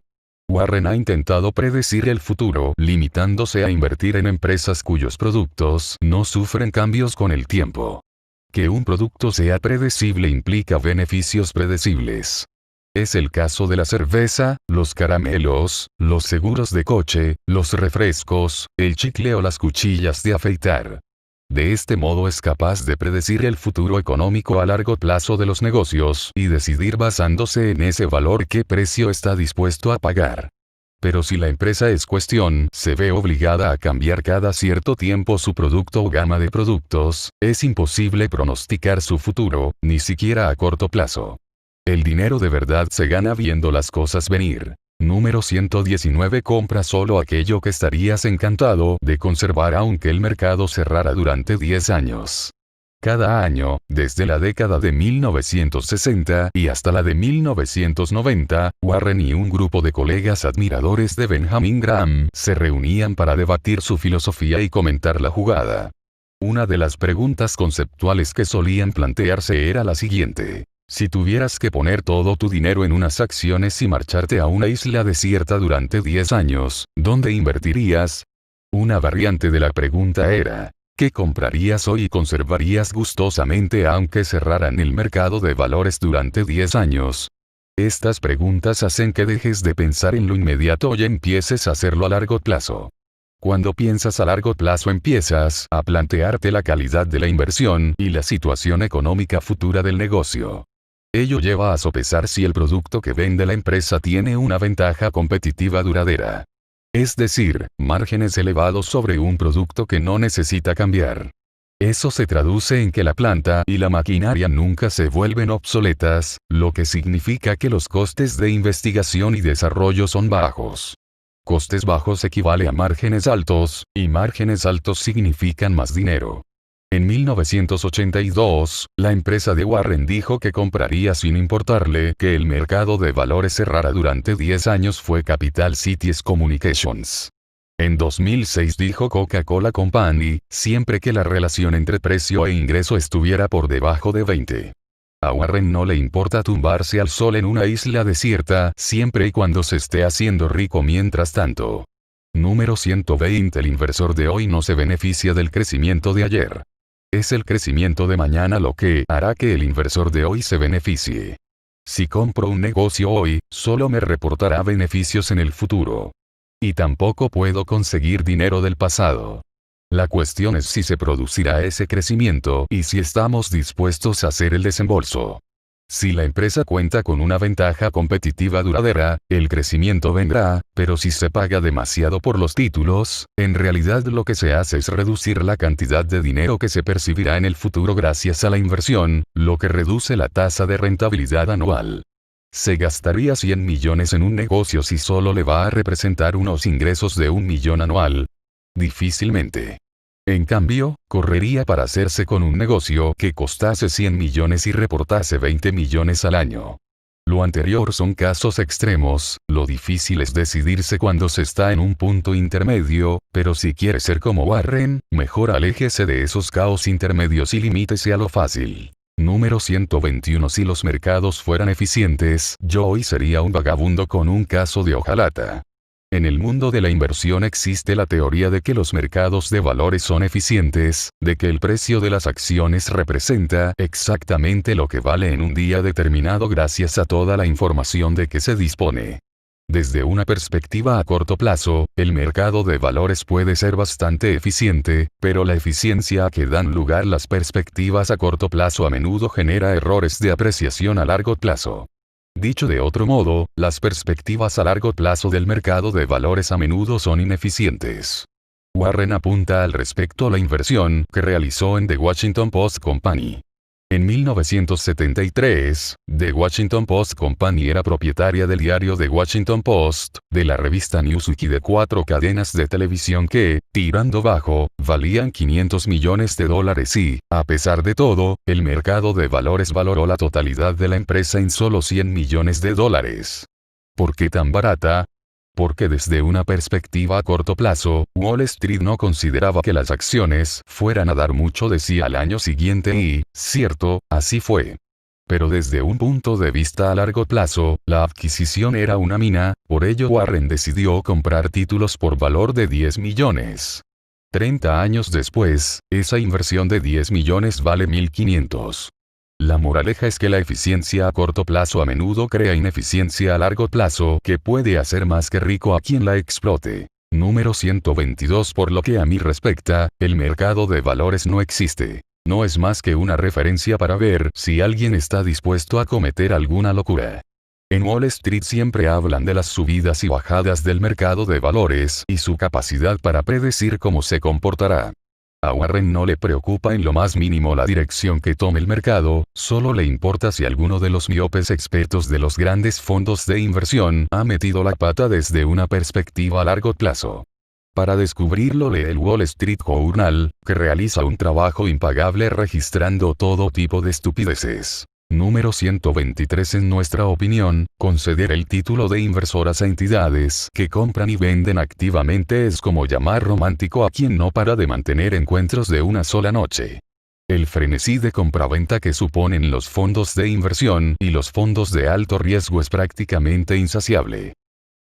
Warren ha intentado predecir el futuro, limitándose a invertir en empresas cuyos productos no sufren cambios con el tiempo. Que un producto sea predecible implica beneficios predecibles. Es el caso de la cerveza, los caramelos, los seguros de coche, los refrescos, el chicle o las cuchillas de afeitar. De este modo es capaz de predecir el futuro económico a largo plazo de los negocios y decidir basándose en ese valor qué precio está dispuesto a pagar. Pero si la empresa en cuestión se ve obligada a cambiar cada cierto tiempo su producto o gama de productos, es imposible pronosticar su futuro, ni siquiera a corto plazo. El dinero de verdad se gana viendo las cosas venir. Número 119. Compra solo aquello que estarías encantado de conservar aunque el mercado cerrara durante 10 años. Cada año, desde la década de 1960 y hasta la de 1990, Warren y un grupo de colegas admiradores de Benjamin Graham se reunían para debatir su filosofía y comentar la jugada. Una de las preguntas conceptuales que solían plantearse era la siguiente: si tuvieras que poner todo tu dinero en unas acciones y marcharte a una isla desierta durante 10 años, ¿dónde invertirías? Una variante de la pregunta era: ¿qué comprarías hoy y conservarías gustosamente aunque cerraran el mercado de valores durante 10 años? Estas preguntas hacen que dejes de pensar en lo inmediato y empieces a hacerlo a largo plazo. Cuando piensas a largo plazo empiezas a plantearte la calidad de la inversión y la situación económica futura del negocio. Ello lleva a sopesar si el producto que vende la empresa tiene una ventaja competitiva duradera. Es decir, márgenes elevados sobre un producto que no necesita cambiar. Eso se traduce en que la planta y la maquinaria nunca se vuelven obsoletas, lo que significa que los costes de investigación y desarrollo son bajos. Costes bajos equivale a márgenes altos, y márgenes altos significan más dinero. En 1982, la empresa de Warren dijo que compraría sin importarle que el mercado de valores cerrara durante 10 años fue Capital Cities Communications. En 2006 dijo Coca-Cola Company, siempre que la relación entre precio e ingreso estuviera por debajo de 20. A Warren no le importa tumbarse al sol en una isla desierta, siempre y cuando se esté haciendo rico mientras tanto. Número 120. El inversor de hoy no se beneficia del crecimiento de ayer. Es el crecimiento de mañana lo que hará que el inversor de hoy se beneficie. Si compro un negocio hoy, solo me reportará beneficios en el futuro. Y tampoco puedo conseguir dinero del pasado. La cuestión es si se producirá ese crecimiento y si estamos dispuestos a hacer el desembolso. Si la empresa cuenta con una ventaja competitiva duradera, el crecimiento vendrá, pero si se paga demasiado por los títulos, en realidad lo que se hace es reducir la cantidad de dinero que se percibirá en el futuro gracias a la inversión, lo que reduce la tasa de rentabilidad anual. Se gastaría 100 millones en un negocio si solo le va a representar unos ingresos de 1 millón anual. Difícilmente. En cambio, correría para hacerse con un negocio que costase 100 millones y reportase 20 millones al año. Lo anterior son casos extremos, lo difícil es decidirse cuando se está en un punto intermedio, pero si quiere ser como Warren, mejor aléjese de esos caos intermedios y limítese a lo fácil. Número 121. Si los mercados fueran eficientes, yo hoy sería un vagabundo con un caso de hojalata. En el mundo de la inversión existe la teoría de que los mercados de valores son eficientes, de que el precio de las acciones representa exactamente lo que vale en un día determinado gracias a toda la información de que se dispone. Desde una perspectiva a corto plazo, el mercado de valores puede ser bastante eficiente, pero la eficiencia a que dan lugar las perspectivas a corto plazo a menudo genera errores de apreciación a largo plazo. Dicho de otro modo, las perspectivas a largo plazo del mercado de valores a menudo son ineficientes. Warren apunta al respecto a la inversión que realizó en The Washington Post Company. En 1973, The Washington Post Company era propietaria del diario The Washington Post, de la revista Newsweek y de 4 cadenas de televisión que, tirando bajo, valían $500 millones y, a pesar de todo, el mercado de valores valoró la totalidad de la empresa en solo $100 millones. ¿Por qué tan barata? Porque desde una perspectiva a corto plazo, Wall Street no consideraba que las acciones fueran a dar mucho de sí al año siguiente y, cierto, así fue. Pero desde un punto de vista a largo plazo, la adquisición era una mina, por ello Warren decidió comprar títulos por valor de 10 millones. 30 años después, esa inversión de 10 millones vale 1.500. La moraleja es que la eficiencia a corto plazo a menudo crea ineficiencia a largo plazo que puede hacer más que rico a quien la explote. Número 122. Por lo que a mí respecta, el mercado de valores no existe. No es más que una referencia para ver si alguien está dispuesto a cometer alguna locura. En Wall Street siempre hablan de las subidas y bajadas del mercado de valores y su capacidad para predecir cómo se comportará. A Warren no le preocupa en lo más mínimo la dirección que tome el mercado, solo le importa si alguno de los miopes expertos de los grandes fondos de inversión ha metido la pata desde una perspectiva a largo plazo. Para descubrirlo lee el Wall Street Journal, que realiza un trabajo impagable registrando todo tipo de estupideces. Número 123. En nuestra opinión, conceder el título de inversoras a entidades que compran y venden activamente es como llamar romántico a quien no para de mantener encuentros de una sola noche. El frenesí de compraventa que suponen los fondos de inversión y los fondos de alto riesgo es prácticamente insaciable.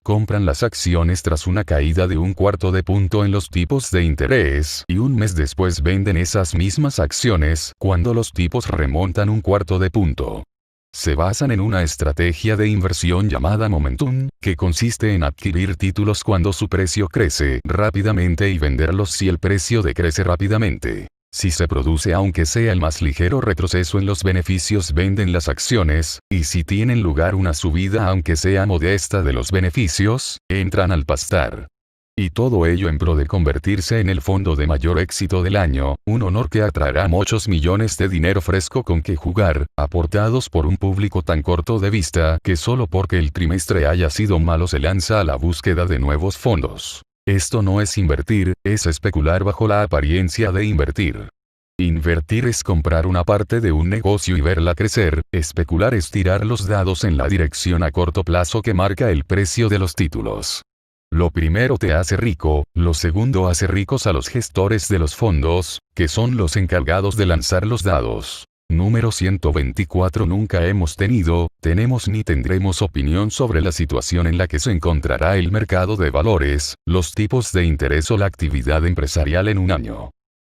Compran las acciones tras una caída de 1/4 de punto en los tipos de interés y un mes después venden esas mismas acciones cuando los tipos remontan 1/4 de punto. Se basan en una estrategia de inversión llamada momentum, que consiste en adquirir títulos cuando su precio crece rápidamente y venderlos si el precio decrece rápidamente. Si se produce aunque sea el más ligero retroceso en los beneficios venden las acciones, y si tienen lugar una subida aunque sea modesta de los beneficios, entran al pastar. Y todo ello en pro de convertirse en el fondo de mayor éxito del año, un honor que atraerá muchos millones de dinero fresco con que jugar, aportados por un público tan corto de vista que solo porque el trimestre haya sido malo se lanza a la búsqueda de nuevos fondos. Esto no es invertir, es especular bajo la apariencia de invertir. Invertir es comprar una parte de un negocio y verla crecer, especular es tirar los dados en la dirección a corto plazo que marca el precio de los títulos. Lo primero te hace rico, lo segundo hace ricos a los gestores de los fondos, que son los encargados de lanzar los dados. Número 124. Nunca hemos tenido, tenemos ni tendremos opinión sobre la situación en la que se encontrará el mercado de valores, los tipos de interés o la actividad empresarial en un año.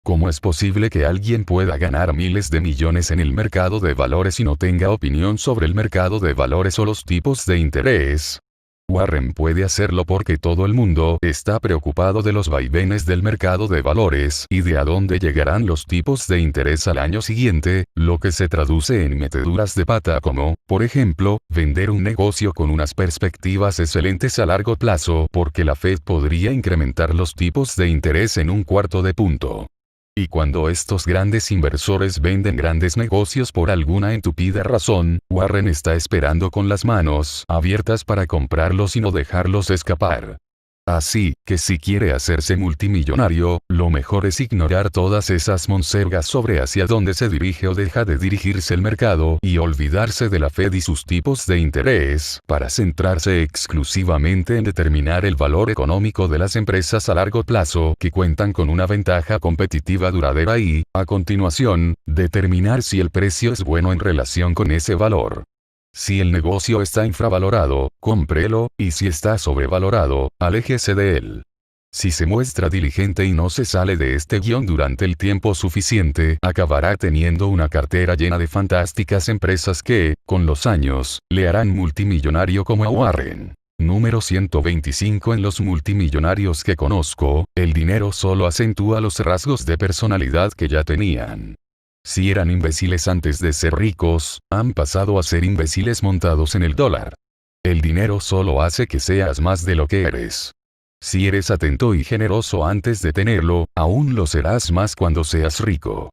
¿Cómo es posible que alguien pueda ganar miles de millones en el mercado de valores y no tenga opinión sobre el mercado de valores o los tipos de interés? Warren puede hacerlo porque todo el mundo está preocupado de los vaivenes del mercado de valores y de a dónde llegarán los tipos de interés al año siguiente, lo que se traduce en meteduras de pata como, por ejemplo, vender un negocio con unas perspectivas excelentes a largo plazo porque la Fed podría incrementar los tipos de interés en 1/4 de punto. Y cuando estos grandes inversores venden grandes negocios por alguna estúpida razón, Warren está esperando con las manos abiertas para comprarlos y no dejarlos escapar. Así, que si quiere hacerse multimillonario, lo mejor es ignorar todas esas monsergas sobre hacia dónde se dirige o deja de dirigirse el mercado y olvidarse de la Fed y sus tipos de interés, para centrarse exclusivamente en determinar el valor económico de las empresas a largo plazo que cuentan con una ventaja competitiva duradera y, a continuación, determinar si el precio es bueno en relación con ese valor. Si el negocio está infravalorado, cómprelo, y si está sobrevalorado, aléjese de él. Si se muestra diligente y no se sale de este guión durante el tiempo suficiente, acabará teniendo una cartera llena de fantásticas empresas que, con los años, le harán multimillonario como a Warren. Número 125. En los multimillonarios que conozco, el dinero solo acentúa los rasgos de personalidad que ya tenían. Si eran imbéciles antes de ser ricos, han pasado a ser imbéciles montados en el dólar. El dinero solo hace que seas más de lo que eres. Si eres atento y generoso antes de tenerlo, aún lo serás más cuando seas rico.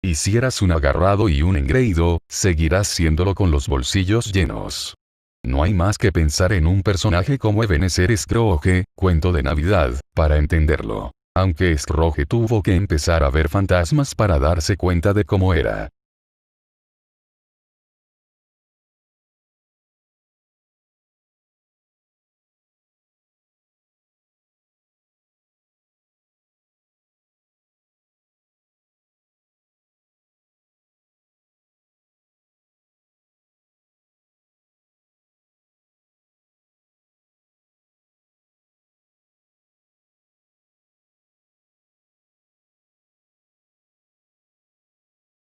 Y si eras un agarrado y un engreído, seguirás siéndolo con los bolsillos llenos. No hay más que pensar en un personaje como Ebenezer Scrooge, cuento de Navidad, para entenderlo. Aunque Scrooge tuvo que empezar a ver fantasmas para darse cuenta de cómo era.